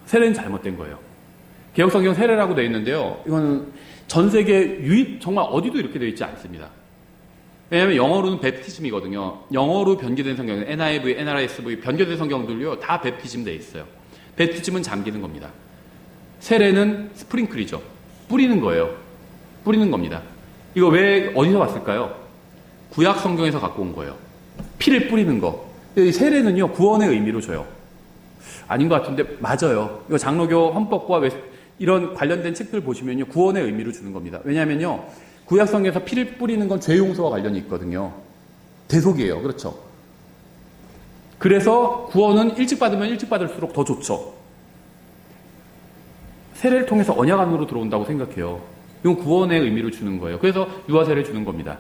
세례는 잘못된 거예요. 개혁성경 세례라고 되어 있는데요. 이거는 전 세계 정말 어디도 이렇게 되어 있지 않습니다. 왜냐하면 영어로는 베프티즘이거든요. 영어로 변개된 성경은 NIV, NRSV 변개된 성경들요 다 베프티즘 되어 있어요. 베프티즘은 잠기는 겁니다. 세례는 스프링클이죠. 뿌리는 거예요. 뿌리는 겁니다. 이거 왜 어디서 왔을까요? 구약 성경에서 갖고 온 거예요. 피를 뿌리는 거. 이 세례는요 구원의 의미로 줘요. 아닌 것 같은데 맞아요. 이거 장로교 헌법과 이런 관련된 책들 보시면요 구원의 의미로 주는 겁니다. 왜냐하면요 구약 성경에서 피를 뿌리는 건 죄 용서와 관련이 있거든요. 대속이에요. 그렇죠? 그래서 구원은 일찍 받으면 일찍 받을수록 더 좋죠. 세례를 통해서 언약 안으로 들어온다고 생각해요. 이건 구원의 의미로 주는 거예요. 그래서 유아세례를 주는 겁니다.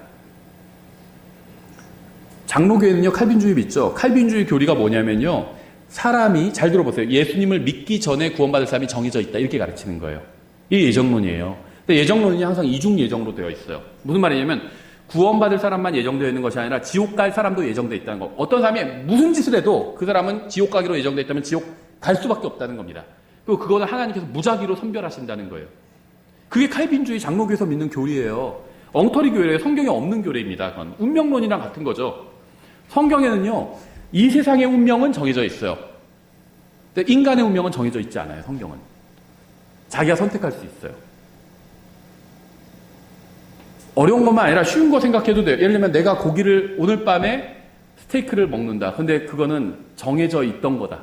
장로교회는요 칼빈주의 믿죠. 칼빈주의 교리가 뭐냐면요 사람이 잘 들어보세요. 예수님을 믿기 전에 구원받을 사람이 정해져 있다 이렇게 가르치는 거예요. 이게 예정론이에요. 근데 예정론이 항상 이중 예정으로 되어 있어요. 무슨 말이냐면 구원받을 사람만 예정되어 있는 것이 아니라 지옥 갈 사람도 예정되어 있다는 거. 어떤 사람이 무슨 짓을 해도 그 사람은 지옥 가기로 예정되어 있다면 지옥 갈 수밖에 없다는 겁니다. 그리고 그거는 하나님께서 무작위로 선별하신다는 거예요. 그게 칼빈주의 장로교에서 믿는 교리예요. 엉터리 교회예요. 성경에 없는 교리입니다. 그건 운명론이랑 같은 거죠. 성경에는요 이 세상의 운명은 정해져 있어요. 근데 인간의 운명은 정해져 있지 않아요. 성경은 자기가 선택할 수 있어요. 어려운 것만 아니라 쉬운 거 생각해도 돼요. 예를 들면 내가 고기를 오늘 밤에 스테이크를 먹는다. 근데 그거는 정해져 있던 거다.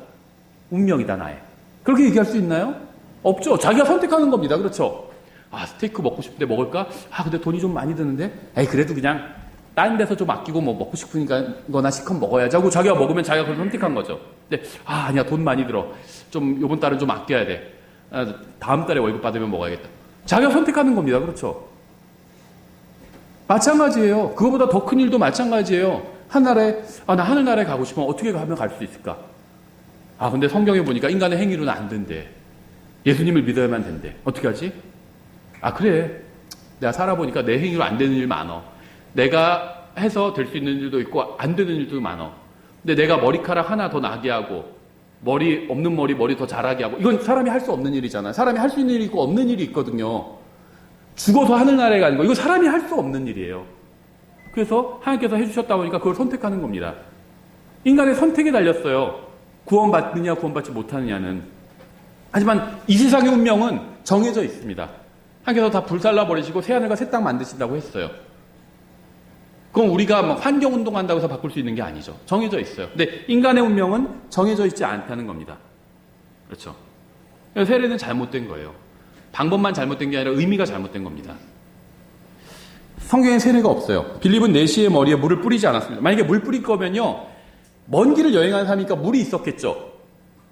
운명이다 나의. 그렇게 얘기할 수 있나요? 없죠. 자기가 선택하는 겁니다. 그렇죠? 아 스테이크 먹고 싶은데 먹을까? 아 근데 돈이 좀 많이 드는데? 에이 그래도 그냥 다른 데서 좀 아끼고 뭐 먹고 싶으니까 거나 실컷 먹어야지 하고 자기가 먹으면 자기가 그걸 선택한 거죠. 근데 아니야 돈 많이 들어. 좀 요번 달은 좀 아껴야 돼. 다음 달에 월급 받으면 먹어야겠다. 자기가 선택하는 겁니다. 그렇죠? 마찬가지예요. 그거보다 더 큰 일도 마찬가지예요. 하늘나라에 나 하늘나라에 가고 싶으면 어떻게 가면 갈 수 있을까? 아 근데 성경에 보니까 인간의 행위로는 안 된대. 예수님을 믿어야만 된대. 어떻게 하지? 아 그래. 내가 살아보니까 내 행위로 안 되는 일 많어. 내가 해서 될 수 있는 일도 있고 안 되는 일도 많어. 근데 내가 머리카락 하나 더 나게 하고 머리 없는 머리 더 자라게 하고 이건 사람이 할 수 없는 일이잖아요. 사람이 할 수 있는 일이 있고 없는 일이 있거든요. 죽어서 하늘나라에 가는 거 이거 사람이 할 수 없는 일이에요. 그래서 하나님께서 해주셨다 보니까 그걸 선택하는 겁니다. 인간의 선택에 달렸어요. 구원받느냐 구원받지 못하느냐는. 하지만 이 세상의 운명은 정해져 있습니다. 하나님께서 다 불살라 버리시고 새하늘과 새 땅 만드신다고 했어요. 그건 우리가 막 환경운동한다고 해서 바꿀 수 있는 게 아니죠. 정해져 있어요. 근데 인간의 운명은 정해져 있지 않다는 겁니다. 그렇죠? 세례는 잘못된 거예요. 방법만 잘못된 게 아니라 의미가 잘못된 겁니다. 성경엔 세례가 없어요. 빌립은 내시의 머리에 물을 뿌리지 않았습니다. 만약에 물 뿌릴 거면요, 먼 길을 여행하는 사람이니까 물이 있었겠죠.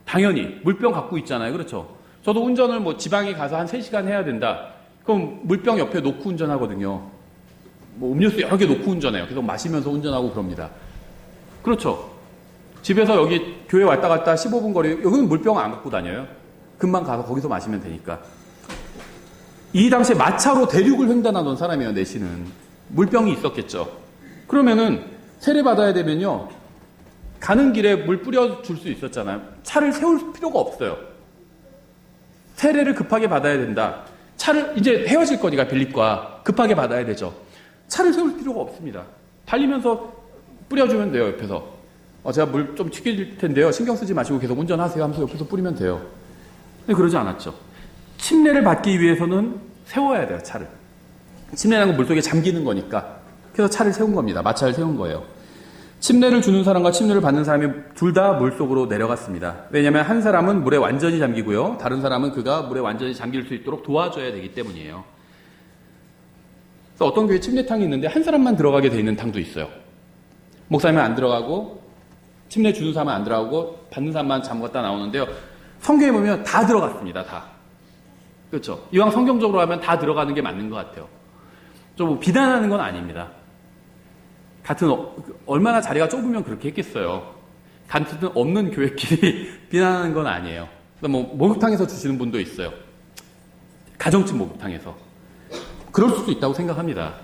당연히 물병 갖고 있잖아요. 그렇죠? 저도 운전을 뭐 지방에 가서 한 3시간 해야 된다. 그럼 물병 옆에 놓고 운전하거든요. 뭐 음료수 여러 개 놓고 운전해요. 계속 마시면서 운전하고 그럽니다. 그렇죠? 집에서 여기 교회 왔다 갔다 15분 거리, 여기는 물병 안 갖고 다녀요. 금방 가서 거기서 마시면 되니까. 이 당시에 마차로 대륙을 횡단하던 사람이에요. 내시는. 물병이 있었겠죠. 그러면은 세례 받아야 되면요, 가는 길에 물 뿌려줄 수 있었잖아요. 차를 세울 필요가 없어요. 세례를 급하게 받아야 된다. 차를 이제 헤어질 거니까 빌립과 급하게 받아야 되죠. 차를 세울 필요가 없습니다. 달리면서 뿌려주면 돼요. 옆에서. 제가 물 좀 튀길 텐데요. 신경 쓰지 마시고 계속 운전하세요 하면서 옆에서 뿌리면 돼요. 근데 그러지 않았죠. 침례를 받기 위해서는 세워야 돼요. 차를. 침례라는 건 물속에 잠기는 거니까. 그래서 차를 세운 겁니다. 마차를 세운 거예요. 침례를 주는 사람과 침례를 받는 사람이 둘 다 물속으로 내려갔습니다. 왜냐하면 한 사람은 물에 완전히 잠기고요, 다른 사람은 그가 물에 완전히 잠길 수 있도록 도와줘야 되기 때문이에요. 그래서 어떤 교회 침례탕이 있는데 한 사람만 들어가게 돼 있는 탕도 있어요. 목사님은 안 들어가고 침례 주는 사람은 안 들어가고 받는 사람만 잠갔다 나오는데요. 성경에 보면 다 들어갔습니다. 다. 그렇죠? 이왕 성경적으로 하면 다 들어가는 게 맞는 것 같아요. 좀 비난하는 건 아닙니다. 같은 얼마나 자리가 좁으면 그렇게 했겠어요. 같은 없는 교회끼리 비난하는 건 아니에요. 뭐 목욕탕에서 주시는 분도 있어요. 가정집 목욕탕에서. 그럴 수도 있다고 생각합니다.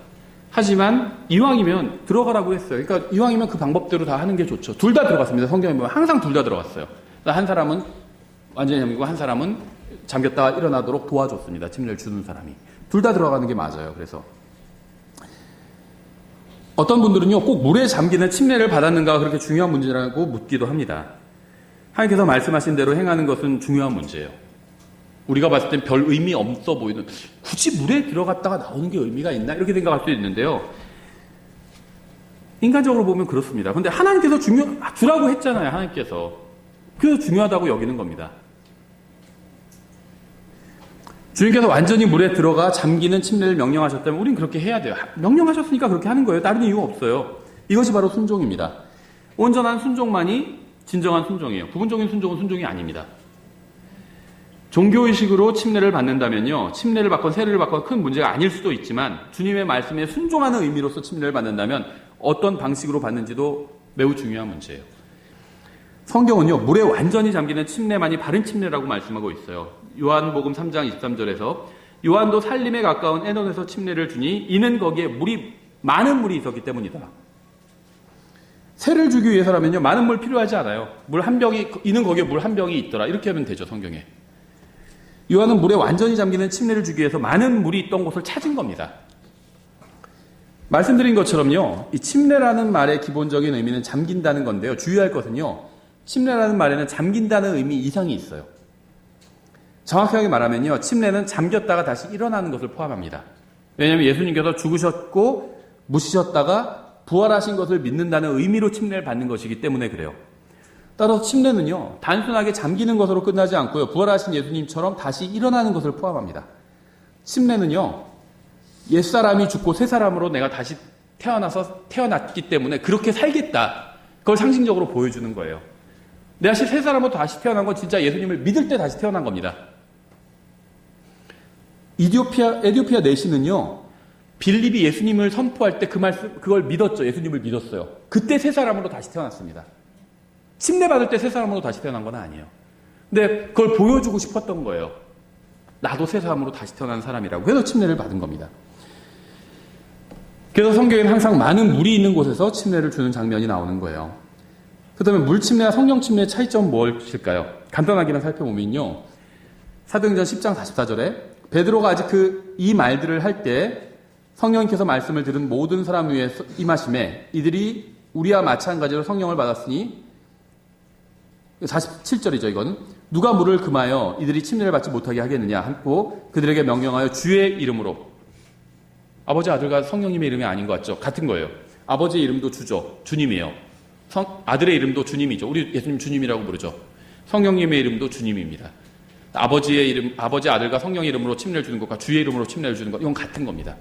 하지만 이왕이면 들어가라고 했어요. 그러니까 이왕이면 그 방법대로 다 하는 게 좋죠. 둘 다 들어갔습니다. 성경에 보면 항상 둘 다 들어갔어요. 한 사람은 완전히 잠기고 한 사람은 잠겼다가 일어나도록 도와줬습니다. 침례를 주는 사람이. 둘 다 들어가는 게 맞아요. 그래서 어떤 분들은요, 꼭 물에 잠기는 침례를 받았는가 그렇게 중요한 문제라고 묻기도 합니다. 하나님께서 말씀하신 대로 행하는 것은 중요한 문제예요. 우리가 봤을 땐 별 의미 없어 보이는, 굳이 물에 들어갔다가 나오는 게 의미가 있나? 이렇게 생각할 수 있는데요. 인간적으로 보면 그렇습니다. 그런데 하나님께서 주라고 했잖아요. 하나님께서. 그래서 중요하다고 여기는 겁니다. 주님께서 완전히 물에 들어가 잠기는 침례를 명령하셨다면 우린 그렇게 해야 돼요. 명령하셨으니까 그렇게 하는 거예요. 다른 이유 없어요. 이것이 바로 순종입니다. 온전한 순종만이 진정한 순종이에요. 부분적인 순종은 순종이 아닙니다. 종교의식으로 침례를 받는다면요, 침례를 받건 세례를 받건 큰 문제가 아닐 수도 있지만 주님의 말씀에 순종하는 의미로서 침례를 받는다면 어떤 방식으로 받는지도 매우 중요한 문제예요. 성경은요, 물에 완전히 잠기는 침례만이 바른 침례라고 말씀하고 있어요. 요한복음 3장 23절에서 요한도 살림에 가까운 에논에서 침례를 주니 이는 거기에 많은 물이 있었기 때문이다. 세를 주기 위해서라면요, 많은 물 필요하지 않아요. 이는 거기에 물 한 병이 있더라. 이렇게 하면 되죠, 성경에. 요한은 물에 완전히 잠기는 침례를 주기 위해서 많은 물이 있던 곳을 찾은 겁니다. 말씀드린 것처럼요, 이 침례라는 말의 기본적인 의미는 잠긴다는 건데요. 주의할 것은요, 침례라는 말에는 잠긴다는 의미 이상이 있어요. 정확하게 말하면요, 침례는 잠겼다가 다시 일어나는 것을 포함합니다. 왜냐하면 예수님께서 죽으셨고 묻히셨다가 부활하신 것을 믿는다는 의미로 침례를 받는 것이기 때문에 그래요. 따라서 침례는요, 단순하게 잠기는 것으로 끝나지 않고요, 부활하신 예수님처럼 다시 일어나는 것을 포함합니다. 침례는요, 옛사람이 죽고 새 사람으로 내가 다시 태어났기 때문에 그렇게 살겠다, 그걸 상징적으로 보여주는 거예요. 내가 새 사람으로 다시 태어난 건 진짜 예수님을 믿을 때 다시 태어난 겁니다. 에디오피아 내시는요, 빌립이 예수님을 선포할 때 그걸 믿었죠. 예수님을 믿었어요. 그때 새 사람으로 다시 태어났습니다. 침례 받을 때 새 사람으로 다시 태어난 건 아니에요. 근데 그걸 보여주고 싶었던 거예요. 나도 새 사람으로 다시 태어난 사람이라고. 그래서 침례를 받은 겁니다. 그래서 성경에는 항상 많은 물이 있는 곳에서 침례를 주는 장면이 나오는 거예요. 그렇다면 물 침례와 성령 침례의 차이점은 무엇일까요? 간단하게만 살펴보면요, 사도행전 10장 44절에 베드로가 아직 이 말들을 할 때 성령께서 말씀을 들은 모든 사람 위에 임하심에 이들이 우리와 마찬가지로 성령을 받았으니, 47절이죠. 이거는 누가 물을 금하여 이들이 침례를 받지 못하게 하겠느냐 하고 그들에게 명령하여 주의 이름으로. 아버지, 아들과 성령님의 이름이 아닌 것 같죠? 같은 거예요. 아버지의 이름도 주죠. 주님이에요. 아들의 이름도 주님이죠. 우리 예수님 주님이라고 부르죠. 성령님의 이름도 주님입니다. 아버지, 아들과 성령의 이름으로 침례를 주는 것과 주의 이름으로 침례를 주는 것, 이건 같은 겁니다.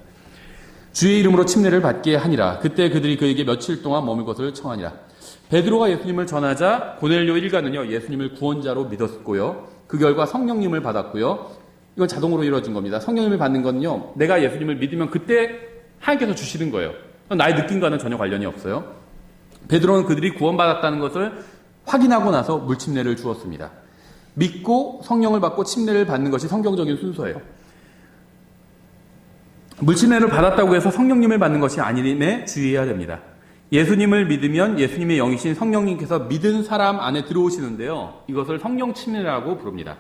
주의 이름으로 침례를 받게 하니라. 그때 그들이 그에게 며칠 동안 머물 것을 청하니라. 베드로가 예수님을 전하자 고넬료 일가는요, 예수님을 구원자로 믿었고요. 그 결과 성령님을 받았고요. 이건 자동으로 이루어진 겁니다. 성령님을 받는 건요, 내가 예수님을 믿으면 그때 하나님께서 주시는 거예요. 나의 느낌과는 전혀 관련이 없어요. 베드로는 그들이 구원받았다는 것을 확인하고 나서 물침례를 주었습니다. 믿고 성령을 받고 침례를 받는 것이 성경적인 순서예요. 물침례를 받았다고 해서 성령님을 받는 것이 아님에 주의해야 됩니다. 예수님을 믿으면 예수님의 영이신 성령님께서 믿은 사람 안에 들어오시는데요. 이것을 성령 침례라고 부릅니다.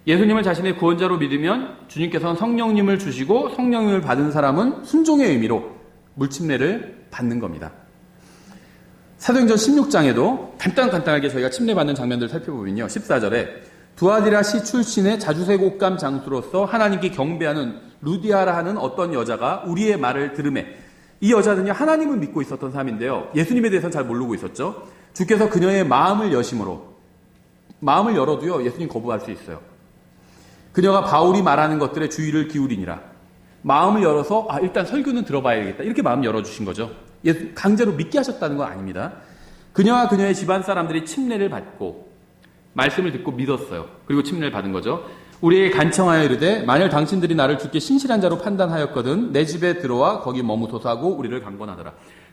예수님을 자신의 구원자로 믿으면 주님께서는 성령님을 주시고 성령님을 받은 사람은 순종의 의미로 물침례를 받는 겁니다. 사도행전 16장에도 간단하게 저희가 침례받는 장면들을 살펴보면요. 14절에 두아디라 시 출신의 자주색 옷감 장수로서 하나님께 경배하는 루디아라 하는 어떤 여자가 우리의 말을 들으매, 이 여자는요, 하나님을 믿고 있었던 사람인데요. 예수님에 대해서는 잘 모르고 있었죠. 주께서 그녀의 마음을 여심으로, 마음을 열어도요, 예수님 거부할 수 있어요. 그녀가 바울이 말하는 것들에 주의를 기울이니라. 마음을 열어서 일단 설교는 들어봐야겠다. 이렇게 마음 열어주신 거죠. 강제로 믿게 하셨다는 건 아닙니다. 그녀와 그녀의 집안 사람들이 침례를 받고 말씀을 듣고 믿었어요. 그리고 침례를 받은 거죠. 우리에게 간청하여 이르되 만일 당신들이 나를 주께 신실한 자로 판단하였거든 내 집에 들어와 거기 머무소서 하고 우리를 강권하더라.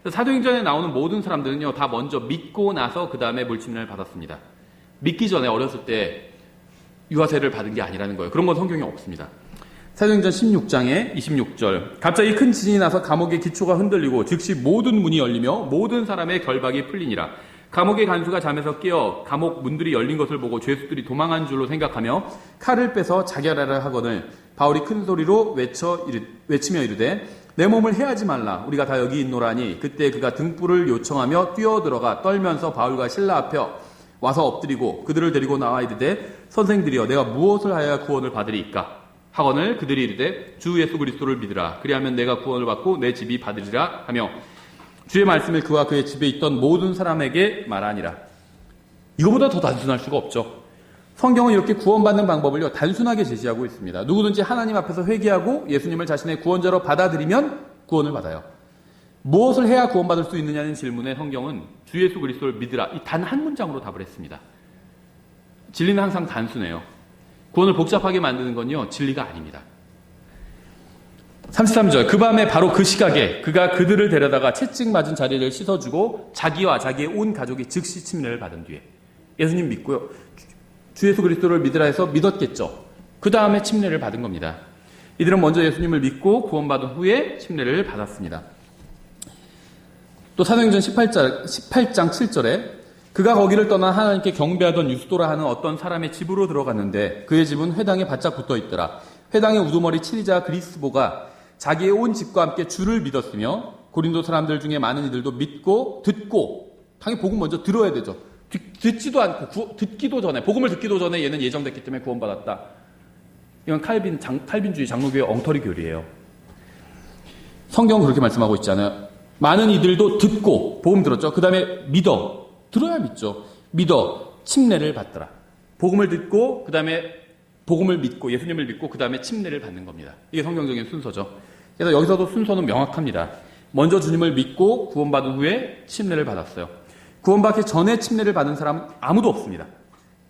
사도행전에 나오는 모든 사람들은요, 다 먼저 믿고 나서 그 다음에 물침례를 받았습니다. 믿기 전에 어렸을 때 유아세를 받은 게 아니라는 거예요. 그런 건 성경에 없습니다. 사도행전 16장에 26절, 갑자기 큰 지진이 나서 감옥의 기초가 흔들리고 즉시 모든 문이 열리며 모든 사람의 결박이 풀리니라. 감옥의 간수가 잠에서 깨어 감옥 문들이 열린 것을 보고 죄수들이 도망한 줄로 생각하며 칼을 빼서 자결하라 하거늘 바울이 큰 소리로 외치며 이르되 내 몸을 해하지 말라. 우리가 다 여기 있노라니. 그때 그가 등불을 요청하며 뛰어들어가 떨면서 바울과 실라 앞에 와서 엎드리고 그들을 데리고 나와 이르되 선생들이여 내가 무엇을 하여야 구원을 받으리이까 하거늘 그들이 이르되 주 예수 그리스도를 믿으라. 그리하면 내가 구원을 받고 내 집이 받으리라 하며 주의 말씀을 그와 그의 집에 있던 모든 사람에게 말하니라. 이거보다 더 단순할 수가 없죠. 성경은 이렇게 구원받는 방법을요, 단순하게 제시하고 있습니다. 누구든지 하나님 앞에서 회개하고 예수님을 자신의 구원자로 받아들이면 구원을 받아요. 무엇을 해야 구원받을 수 있느냐는 질문에 성경은 주 예수 그리스도를 믿으라. 이 단 한 문장으로 답을 했습니다. 진리는 항상 단순해요. 구원을 복잡하게 만드는 건요, 진리가 아닙니다. 33절, 그 밤에 바로 그 시각에 그가 그들을 데려다가 채찍 맞은 자리를 씻어주고 자기와 자기의 온 가족이 즉시 침례를 받은 뒤에, 예수님 믿고요, 주 예수 그리스도를 믿으라 해서 믿었겠죠. 그 다음에 침례를 받은 겁니다. 이들은 먼저 예수님을 믿고 구원받은 후에 침례를 받았습니다. 또 사도행전 18장 7절에 그가 거기를 떠나 하나님께 경배하던 유스도라 하는 어떤 사람의 집으로 들어갔는데 그의 집은 회당에 바짝 붙어 있더라. 회당의 우두머리 치리자 그리스보가 자기의 온 집과 함께 주를 믿었으며 고린도 사람들 중에 많은 이들도 믿고 듣고, 당연히 복음 먼저 들어야 되죠. 듣지도 않고 듣기도 전에, 복음을 듣기도 전에 얘는 예정됐기 때문에 구원받았다. 이건 칼빈주의 장로교의 엉터리 교리예요. 성경은 그렇게 말씀하고 있지 않아요. 많은 이들도 듣고 복음 들었죠. 그 다음에 믿어, 들어야 믿죠. 믿어 침례를 받더라. 복음을 듣고 그 다음에 복음을 믿고 예수님을 믿고 그 다음에 침례를 받는 겁니다. 이게 성경적인 순서죠. 그래서 여기서도 순서는 명확합니다. 먼저 주님을 믿고 구원받은 후에 침례를 받았어요. 구원받기 전에 침례를 받은 사람은 아무도 없습니다.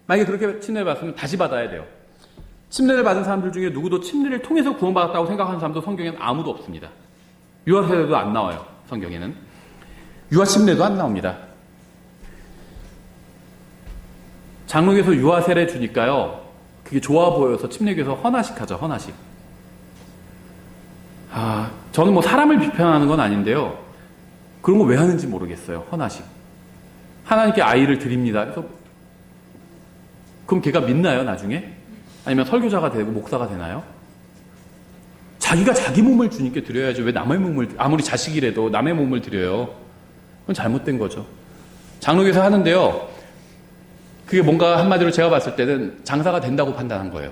만약에 그렇게 침례를 받았으면 다시 받아야 돼요. 침례를 받은 사람들 중에 누구도 침례를 통해서 구원받았다고 생각하는 사람도 성경에는 아무도 없습니다. 유아세례도 안 나와요. 성경에는 유아 침례도 안 나옵니다. 장로교에서 유아세례 주니까요, 그게 좋아 보여서 침례교에서 헌화식 하죠. 헌화식. 저는 뭐 사람을 비판하는 건 아닌데요, 그런 거 왜 하는지 모르겠어요. 헌화식. 하나님께 아이를 드립니다. 그래서 그럼 걔가 믿나요, 나중에? 아니면 설교자가 되고 목사가 되나요? 자기가 자기 몸을 주님께 드려야죠. 왜 남의 몸을, 아무리 자식이라도 남의 몸을 드려요? 그건 잘못된 거죠. 장로교에서 하는데요, 그게 뭔가 한마디로 제가 봤을 때는 장사가 된다고 판단한 거예요.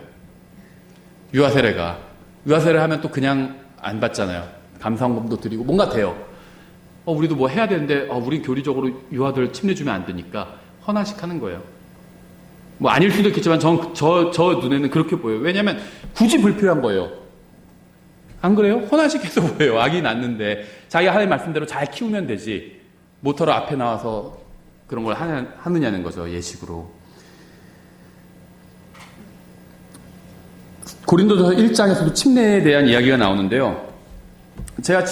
유아세례가. 유아세례를 하면 또 그냥 안 받잖아요. 감사원금도 드리고 뭔가 돼요. 우리도 뭐 해야 되는데 우리 교리적으로 유아들 침례 주면 안 되니까 헌화식 하는 거예요. 뭐 아닐 수도 있겠지만 저 눈에는 그렇게 보여요. 왜냐하면 굳이 불필요한 거예요. 안 그래요? 헌화식해서 뭐예요? 아기 낳는데 자기가 하나님 말씀대로 잘 키우면 되지. 모터로 앞에 나와서 그런 걸 하느냐는 거죠. 예식으로. 고린도전서 1장에서도 침례에 대한 이야기가 나오는데요. 제가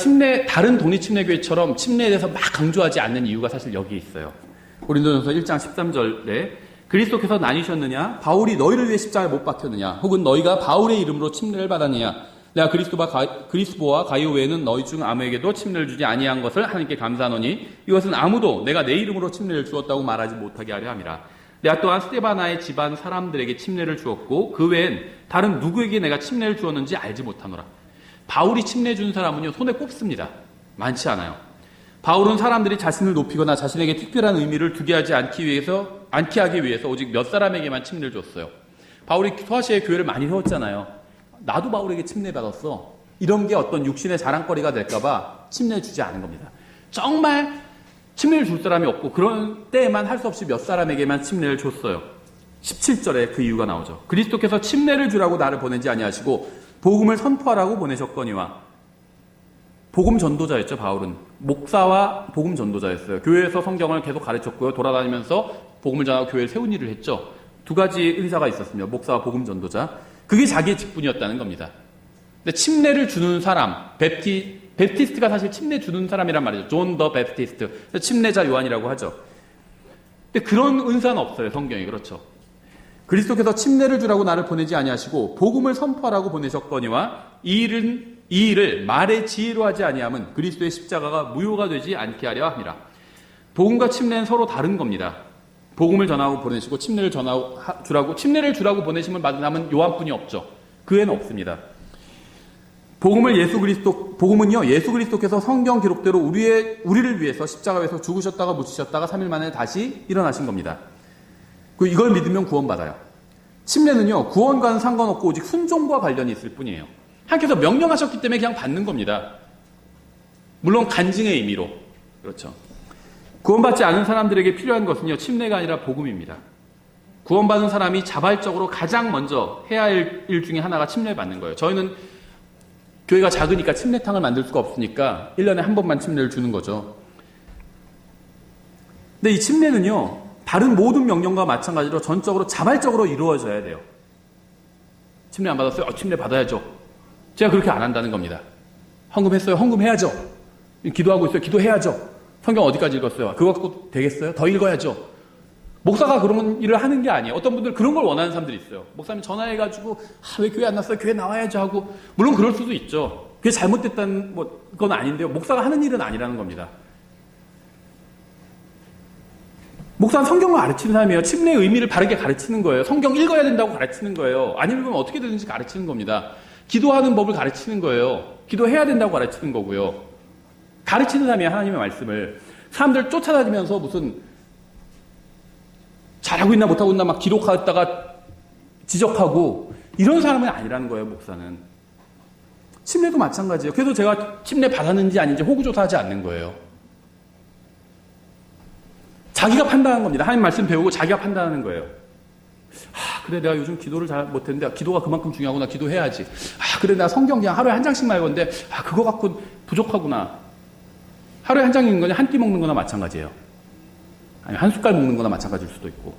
다른 독립 침례교회처럼 침례에 대해서 막 강조하지 않는 이유가 사실 여기에 있어요. 고린도전서 1장 13절에 그리스도께서 나뉘셨느냐? 바울이 너희를 위해 십자가에 못 박혔느냐? 혹은 너희가 바울의 이름으로 침례를 받았느냐? 내가 그리스도와 가이오 외에는 너희 중 아무에게도 침례를 주지 아니한 것을 하나님께 감사하노니 이것은 아무도 내가 내 이름으로 침례를 주었다고 말하지 못하게 하려 함이라. 내가 또한 스데바나의 집안 사람들에게 침례를 주었고 그 외엔 다른 누구에게 내가 침례를 주었는지 알지 못하노라. 바울이 침례 준 사람은요 손에 꼽습니다. 많지 않아요. 바울은 사람들이 자신을 높이거나 자신에게 특별한 의미를 두게 하지 않게 하기 위해서 오직 몇 사람에게만 침례를 줬어요. 바울이 소아시아의 교회를 많이 세웠잖아요. 나도 바울에게 침례 받았어. 이런 게 어떤 육신의 자랑거리가 될까봐 침례 주지 않은 겁니다. 정말 침례를 줄 사람이 없고 그런 때에만 할 수 없이 몇 사람에게만 침례를 줬어요. 17절에 그 이유가 나오죠. 그리스도께서 침례를 주라고 나를 보내지 아니하시고 복음을 선포하라고 보내셨거니와. 복음 전도자였죠. 바울은 목사와 복음 전도자였어요. 교회에서 성경을 계속 가르쳤고요. 돌아다니면서 복음을 전하고 교회를 세운 일을 했죠. 두 가지 의사가 있었습니다. 목사와 복음 전도자. 그게 자기의 직분이었다는 겁니다. 근데 침례를 주는 사람, 베프티스트가 사실 침례 주는 사람이란 말이죠. 존 더 베프티스트. 침례자 요한이라고 하죠. 근데 그런 은사는 없어요. 성경에. 그렇죠. 그리스도께서 침례를 주라고 나를 보내지 아니하시고 복음을 선포하라고 보내셨거니와 이 일을 말의 지혜로 하지 아니함은 그리스도의 십자가가 무효가 되지 않게 하려 함이라. 복음과 침례는 서로 다른 겁니다. 복음을 전하고 보내시고 침례를 주라고 보내심을 받은 사람은 요한뿐이 없죠. 그 외에는 없습니다. 복음은요 예수 그리스도께서 성경 기록대로 우리를 위해서 십자가에서 죽으셨다가 묻히셨다가 3일 만에 다시 일어나신 겁니다. 이걸 믿으면 구원받아요. 침례는요 구원과는 상관없고 오직 순종과 관련이 있을 뿐이에요. 하나님께서 명령하셨기 때문에 그냥 받는 겁니다. 물론 간증의 의미로. 그렇죠. 구원받지 않은 사람들에게 필요한 것은요 침례가 아니라 복음입니다. 구원받은 사람이 자발적으로 가장 먼저 해야 할 일 중에 하나가 침례를 받는 거예요. 저희는 교회가 작으니까 침례탕을 만들 수가 없으니까 1년에 한 번만 침례를 주는 거죠. 근데 이 침례는요 다른 모든 명령과 마찬가지로 전적으로 자발적으로 이루어져야 돼요. 침례 안 받았어요? 침례 받아야죠. 제가 그렇게 안 한다는 겁니다. 헌금했어요? 헌금해야죠. 기도하고 있어요? 기도해야죠. 성경 어디까지 읽었어요? 그거 갖고 되겠어요? 더 읽어야죠. 목사가 그런 일을 하는 게 아니에요. 어떤 분들 그런 걸 원하는 사람들이 있어요. 목사님 전화해가지고 왜 교회 안 났어요? 교회 나와야죠 하고. 물론 그럴 수도 있죠. 그게 잘못됐다는 건 아닌데요. 목사가 하는 일은 아니라는 겁니다. 목사는 성경을 가르치는 사람이에요. 침례의 의미를 바르게 가르치는 거예요. 성경 읽어야 된다고 가르치는 거예요. 안 읽으면 어떻게 되는지 가르치는 겁니다. 기도하는 법을 가르치는 거예요. 기도해야 된다고 가르치는 거고요. 가르치는 사람이에요. 하나님의 말씀을. 사람들 쫓아다니면서 무슨 잘하고 있나 못하고 있나 막 기록하다가 지적하고 이런 사람은 아니라는 거예요. 목사는. 침례도 마찬가지예요. 그래서 제가 침례 받았는지 아닌지 호구조사하지 않는 거예요. 자기가 판단하는 겁니다. 하나님 말씀 배우고 자기가 판단하는 거예요. 그래 내가 요즘 기도를 잘 못했는데 기도가 그만큼 중요하구나. 기도해야지. 그래 내가 성경 그냥 하루에 한 장씩만 읽었는데 그거 갖고 부족하구나. 하루에 한 장 읽는 거냐 한 끼 먹는 거나 마찬가지예요. 아니 한 숟갈 먹는 거나 마찬가지일 수도 있고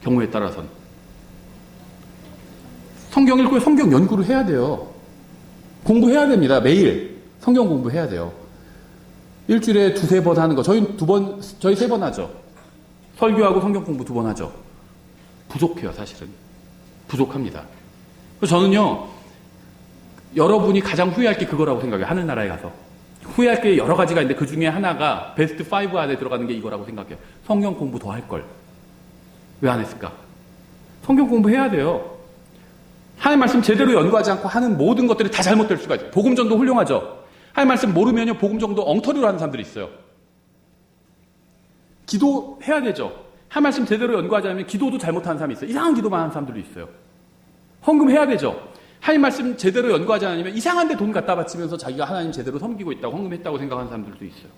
경우에 따라서는. 성경 읽고 성경 연구를 해야 돼요. 공부해야 됩니다. 매일 성경 공부해야 돼요. 일주일에 2-3번 하는 거. 저희 3번 하죠. 설교하고 성경 공부 2번 하죠. 부족해요, 사실은. 부족합니다. 그래서 저는요, 여러분이 가장 후회할 게 그거라고 생각해요. 하늘나라에 가서. 후회할 게 여러 가지가 있는데 그 중에 하나가 베스트 5 안에 들어가는 게 이거라고 생각해요. 성경 공부 더 할 걸. 왜 안 했을까? 성경 공부해야 돼요. 하나님 말씀 제대로 연구하지 않고 하는 모든 것들이 다 잘못될 수가 있어요. 복음전도 훌륭하죠. 하나님 말씀 모르면요, 복음전도 엉터리로 하는 사람들이 있어요. 기도해야 되죠. 하나님 말씀 제대로 연구하지 않으면 기도도 잘못하는 사람이 있어요. 이상한 기도만 하는 사람들도 있어요. 헌금해야 되죠. 하나님 말씀 제대로 연구하지 않으면 이상한 데 돈 갖다 바치면서 자기가 하나님 제대로 섬기고 있다고 헌금했다고 생각하는 사람들도 있어요.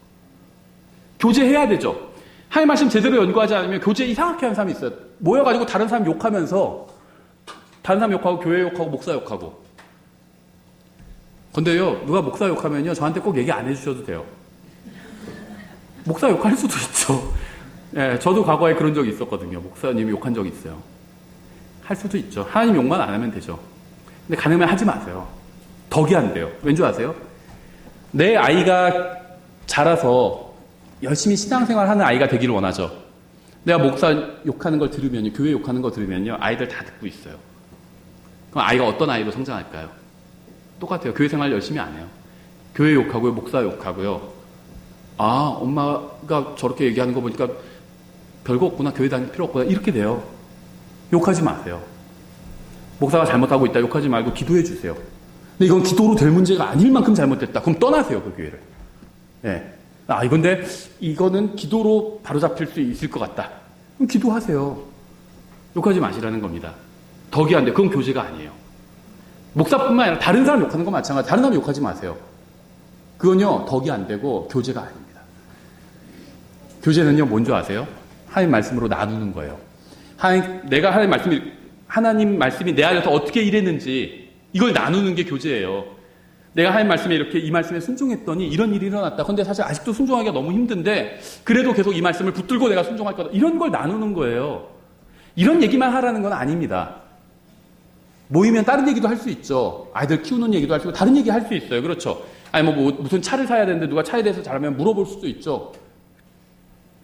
교제해야 되죠. 하나님 말씀 제대로 연구하지 않으면 교제 이상하게 하는 사람이 있어요. 모여가지고 다른 사람 욕하면서 다른 사람 욕하고 교회 욕하고 목사 욕하고 근데요, 누가 목사 욕하면요, 저한테 꼭 얘기 안 해주셔도 돼요. 목사 욕할 수도 있죠. 예, 저도 과거에 그런 적이 있었거든요. 목사님이 욕한 적이 있어요. 할 수도 있죠. 하나님 욕만 안 하면 되죠. 근데 가능하면 하지 마세요. 덕이 안 돼요. 왠 줄 아세요? 내 아이가 자라서 열심히 신앙생활 하는 아이가 되기를 원하죠. 내가 목사 욕하는 걸 들으면요, 교회 욕하는 거 들으면요, 아이들 다 듣고 있어요. 그럼 아이가 어떤 아이로 성장할까요? 똑같아요. 교회 생활 열심히 안 해요. 교회 욕하고요, 목사 욕하고요. 아, 엄마가 저렇게 얘기하는 거 보니까 별거 없구나, 교회 다닐 필요 없구나, 이렇게 돼요. 욕하지 마세요. 목사가 잘못하고 있다 욕하지 말고 기도해 주세요. 근데 이건 기도로 될 문제가 아닐 만큼 잘못됐다. 그럼 떠나세요, 그 교회를. 예. 이건데 이거는 기도로 바로잡힐 수 있을 것 같다. 그럼 기도하세요. 욕하지 마시라는 겁니다. 덕이 안 돼. 그건 교제가 아니에요. 목사뿐만 아니라 다른 사람 욕하는 거 마찬가지. 다른 사람 욕하지 마세요. 그건요, 덕이 안 되고 교제가 아닙니다. 교제는요, 뭔지 아세요? 하나님 말씀으로 나누는 거예요. 내가 하나님 말씀이 내 안에서 어떻게 일했는지 이걸 나누는 게 교제예요. 내가 하나님 말씀에 이렇게 이 말씀에 순종했더니 이런 일이 일어났다. 근데 사실 아직도 순종하기가 너무 힘든데 그래도 계속 이 말씀을 붙들고 내가 순종할 거다. 이런 걸 나누는 거예요. 이런 얘기만 하라는 건 아닙니다. 모이면 다른 얘기도 할 수 있죠. 아이들 키우는 얘기도 할 수 있고 다른 얘기 할 수 있어요. 그렇죠. 아니 무슨 차를 사야 되는데 누가 차에 대해서 잘하면 물어볼 수도 있죠.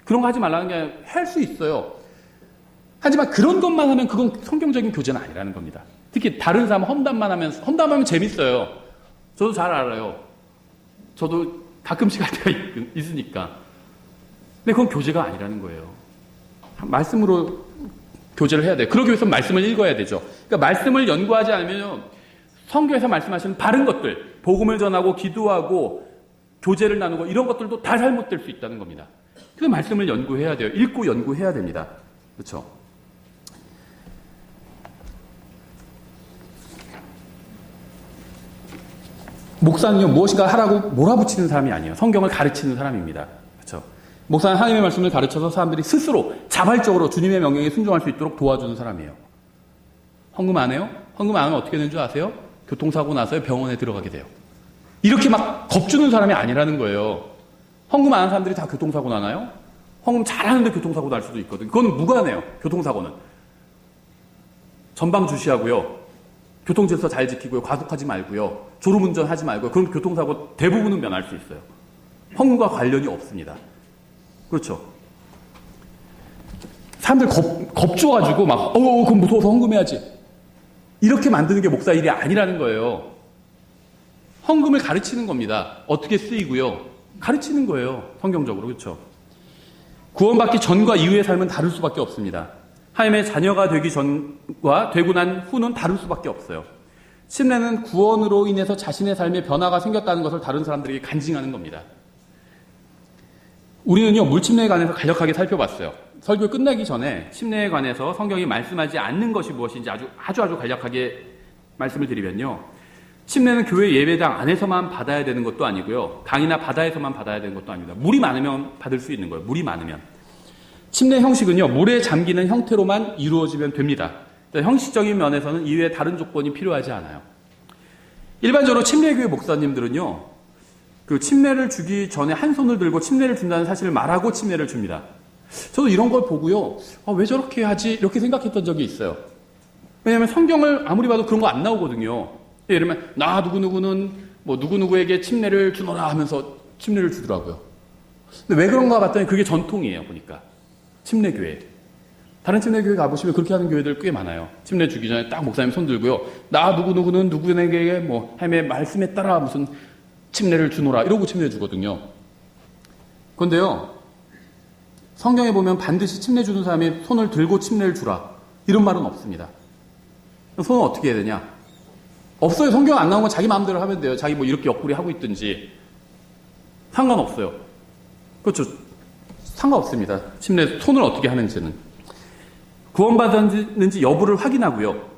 그런 거 하지 말라는 게 할 수 있어요. 하지만 그런 것만 하면 그건 성경적인 교제는 아니라는 겁니다. 특히 다른 사람 험담하면 재밌어요. 저도 잘 알아요. 저도 가끔씩 할 때가 있으니까. 근데 그건 교제가 아니라는 거예요. 말씀으로 교제를 해야 돼요. 그러기 위해서 말씀을 읽어야 되죠. 그러니까 말씀을 연구하지 않으면 성경에서 말씀하시는 바른 것들, 복음을 전하고 기도하고 교제를 나누고 이런 것들도 다 잘못될 수 있다는 겁니다. 그래서 말씀을 연구해야 돼요. 읽고 연구해야 됩니다. 그렇죠? 목사는요, 무엇인가 하라고 몰아붙이는 사람이 아니에요. 성경을 가르치는 사람입니다. 그렇죠? 목사는 하나님의 말씀을 가르쳐서 사람들이 스스로 자발적으로 주님의 명령에 순종할 수 있도록 도와주는 사람이에요. 헌금 안 해요? 헌금 안 하면 어떻게 되는 줄 아세요? 교통사고 나서 병원에 들어가게 돼요. 이렇게 막 겁주는 사람이 아니라는 거예요. 헌금 안 하는 사람들이 다 교통사고 나나요? 헌금 잘하는데 교통사고 날 수도 있거든요. 그건 무관해요. 교통사고는. 전방 주시하고요. 교통질서 잘 지키고요. 과속하지 말고요. 졸음운전하지 말고요. 그럼 교통사고 대부분은 면할 수 있어요. 헌금과 관련이 없습니다. 그렇죠. 사람들 겁줘가지고 막 그럼 무서워서 헌금해야지. 이렇게 만드는 게 목사 일이 아니라는 거예요. 헌금을 가르치는 겁니다. 어떻게 쓰이고요. 가르치는 거예요. 성경적으로. 그렇죠. 구원받기 전과 이후의 삶은 다를 수밖에 없습니다. 하나님의 자녀가 되기 전과 되고 난 후는 다를 수밖에 없어요. 침례는 구원으로 인해서 자신의 삶에 변화가 생겼다는 것을 다른 사람들에게 간증하는 겁니다. 우리는요, 물침례에 관해서 간략하게 살펴봤어요. 설교 끝나기 전에 침례에 관해서 성경이 말씀하지 않는 것이 무엇인지 아주 간략하게 말씀을 드리면요. 침례는 교회 예배당 안에서만 받아야 되는 것도 아니고요. 강이나 바다에서만 받아야 되는 것도 아닙니다. 물이 많으면 받을 수 있는 거예요. 물이 많으면. 침례 형식은요, 물에 잠기는 형태로만 이루어지면 됩니다. 형식적인 면에서는 이외에 다른 조건이 필요하지 않아요. 일반적으로 침례교회 목사님들은요, 그 침례를 주기 전에 한 손을 들고 침례를 준다는 사실을 말하고 침례를 줍니다. 저도 이런 걸 보고요, 왜 저렇게 하지? 이렇게 생각했던 적이 있어요. 왜냐하면 성경을 아무리 봐도 그런 거 안 나오거든요. 예를 들면, 나 누구누구는 누구누구에게 침례를 주노라 하면서 침례를 주더라고요. 근데 왜 그런가 봤더니 그게 전통이에요, 보니까. 침례교회. 다른 침례교회 가보시면 그렇게 하는 교회들 꽤 많아요. 침례 주기 전에 딱 목사님 손 들고요. 나 누구누구는 누구에게 하나님의 말씀에 따라 무슨 침례를 주노라 이러고 침례 주거든요. 그런데요, 성경에 보면 반드시 침례 주는 사람이 손을 들고 침례를 주라 이런 말은 없습니다. 손은 어떻게 해야 되냐? 없어요. 성경 안 나온 건 자기 마음대로 하면 돼요. 자기 이렇게 옆구리 하고 있든지 상관없어요. 그렇죠. 상관없습니다. 침례 손을 어떻게 하는지는. 구원받았는지 여부를 확인하고요.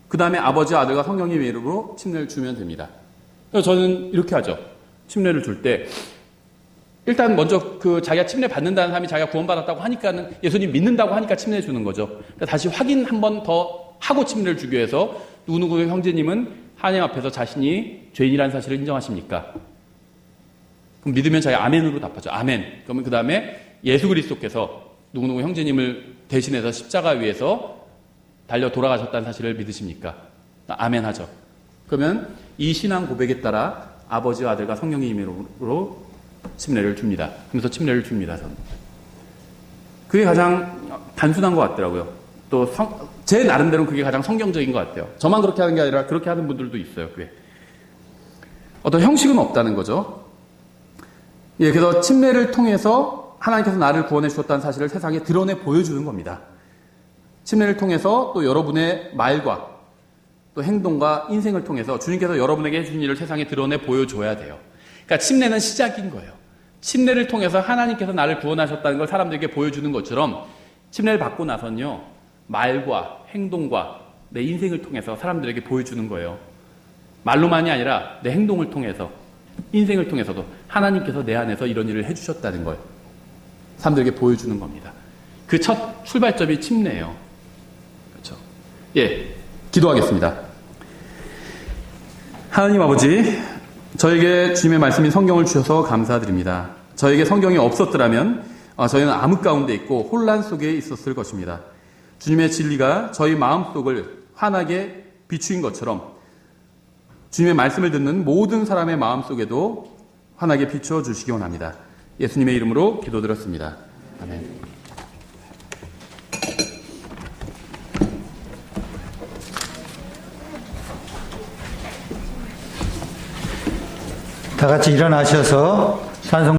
그 다음에 아버지, 아들과 성령님의 이름으로 침례를 주면 됩니다. 그래서 저는 이렇게 하죠. 침례를 줄 때 일단 먼저 자기가 침례 받는다는 사람이 자기가 구원받았다고 하니까는 예수님 믿는다고 하니까 침례 주는 거죠. 그러니까 다시 확인 한 번 더 하고 침례를 주기 위해서 누구누구의 형제님은 하나님 앞에서 자신이 죄인이라는 사실을 인정하십니까? 그럼 믿으면 저희 아멘으로 답하죠. 아멘. 그러면 그 다음에 예수 그리스도께서 누구누구 형제님을 대신해서 십자가 위에서 달려 돌아가셨다는 사실을 믿으십니까? 아멘 하죠. 그러면 이 신앙 고백에 따라 아버지와 아들과 성령의 임의로 침례를 줍니다. 그러면서 침례를 줍니다. 저는. 그게 가장 단순한 것 같더라고요. 또 제 나름대로는 그게 가장 성경적인 것 같아요. 저만 그렇게 하는 게 아니라 그렇게 하는 분들도 있어요. 그게. 어떤 형식은 없다는 거죠. 예, 그래서 침례를 통해서 하나님께서 나를 구원해 주셨다는 사실을 세상에 드러내 보여주는 겁니다. 침례를 통해서 또 여러분의 말과 또 행동과 인생을 통해서 주님께서 여러분에게 해주신 일을 세상에 드러내 보여줘야 돼요. 그러니까 침례는 시작인 거예요. 침례를 통해서 하나님께서 나를 구원하셨다는 걸 사람들에게 보여주는 것처럼 침례를 받고 나서는요. 말과 행동과 내 인생을 통해서 사람들에게 보여주는 거예요. 말로만이 아니라 내 행동을 통해서 인생을 통해서도 하나님께서 내 안에서 이런 일을 해주셨다는 걸 사람들에게 보여주는 겁니다. 그 첫 출발점이 침례예요. 그렇죠? 예, 기도하겠습니다. 하나님 아버지, 저에게 주님의 말씀인 성경을 주셔서 감사드립니다. 저에게 성경이 없었더라면 저희는 암흑 가운데 있고 혼란 속에 있었을 것입니다. 주님의 진리가 저희 마음속을 환하게 비추인 것처럼 주님의 말씀을 듣는 모든 사람의 마음속에도 환하게 비추어 주시기 원합니다. 예수님의 이름으로 기도드렸습니다. 아멘. 다 같이 일어나셔서 찬송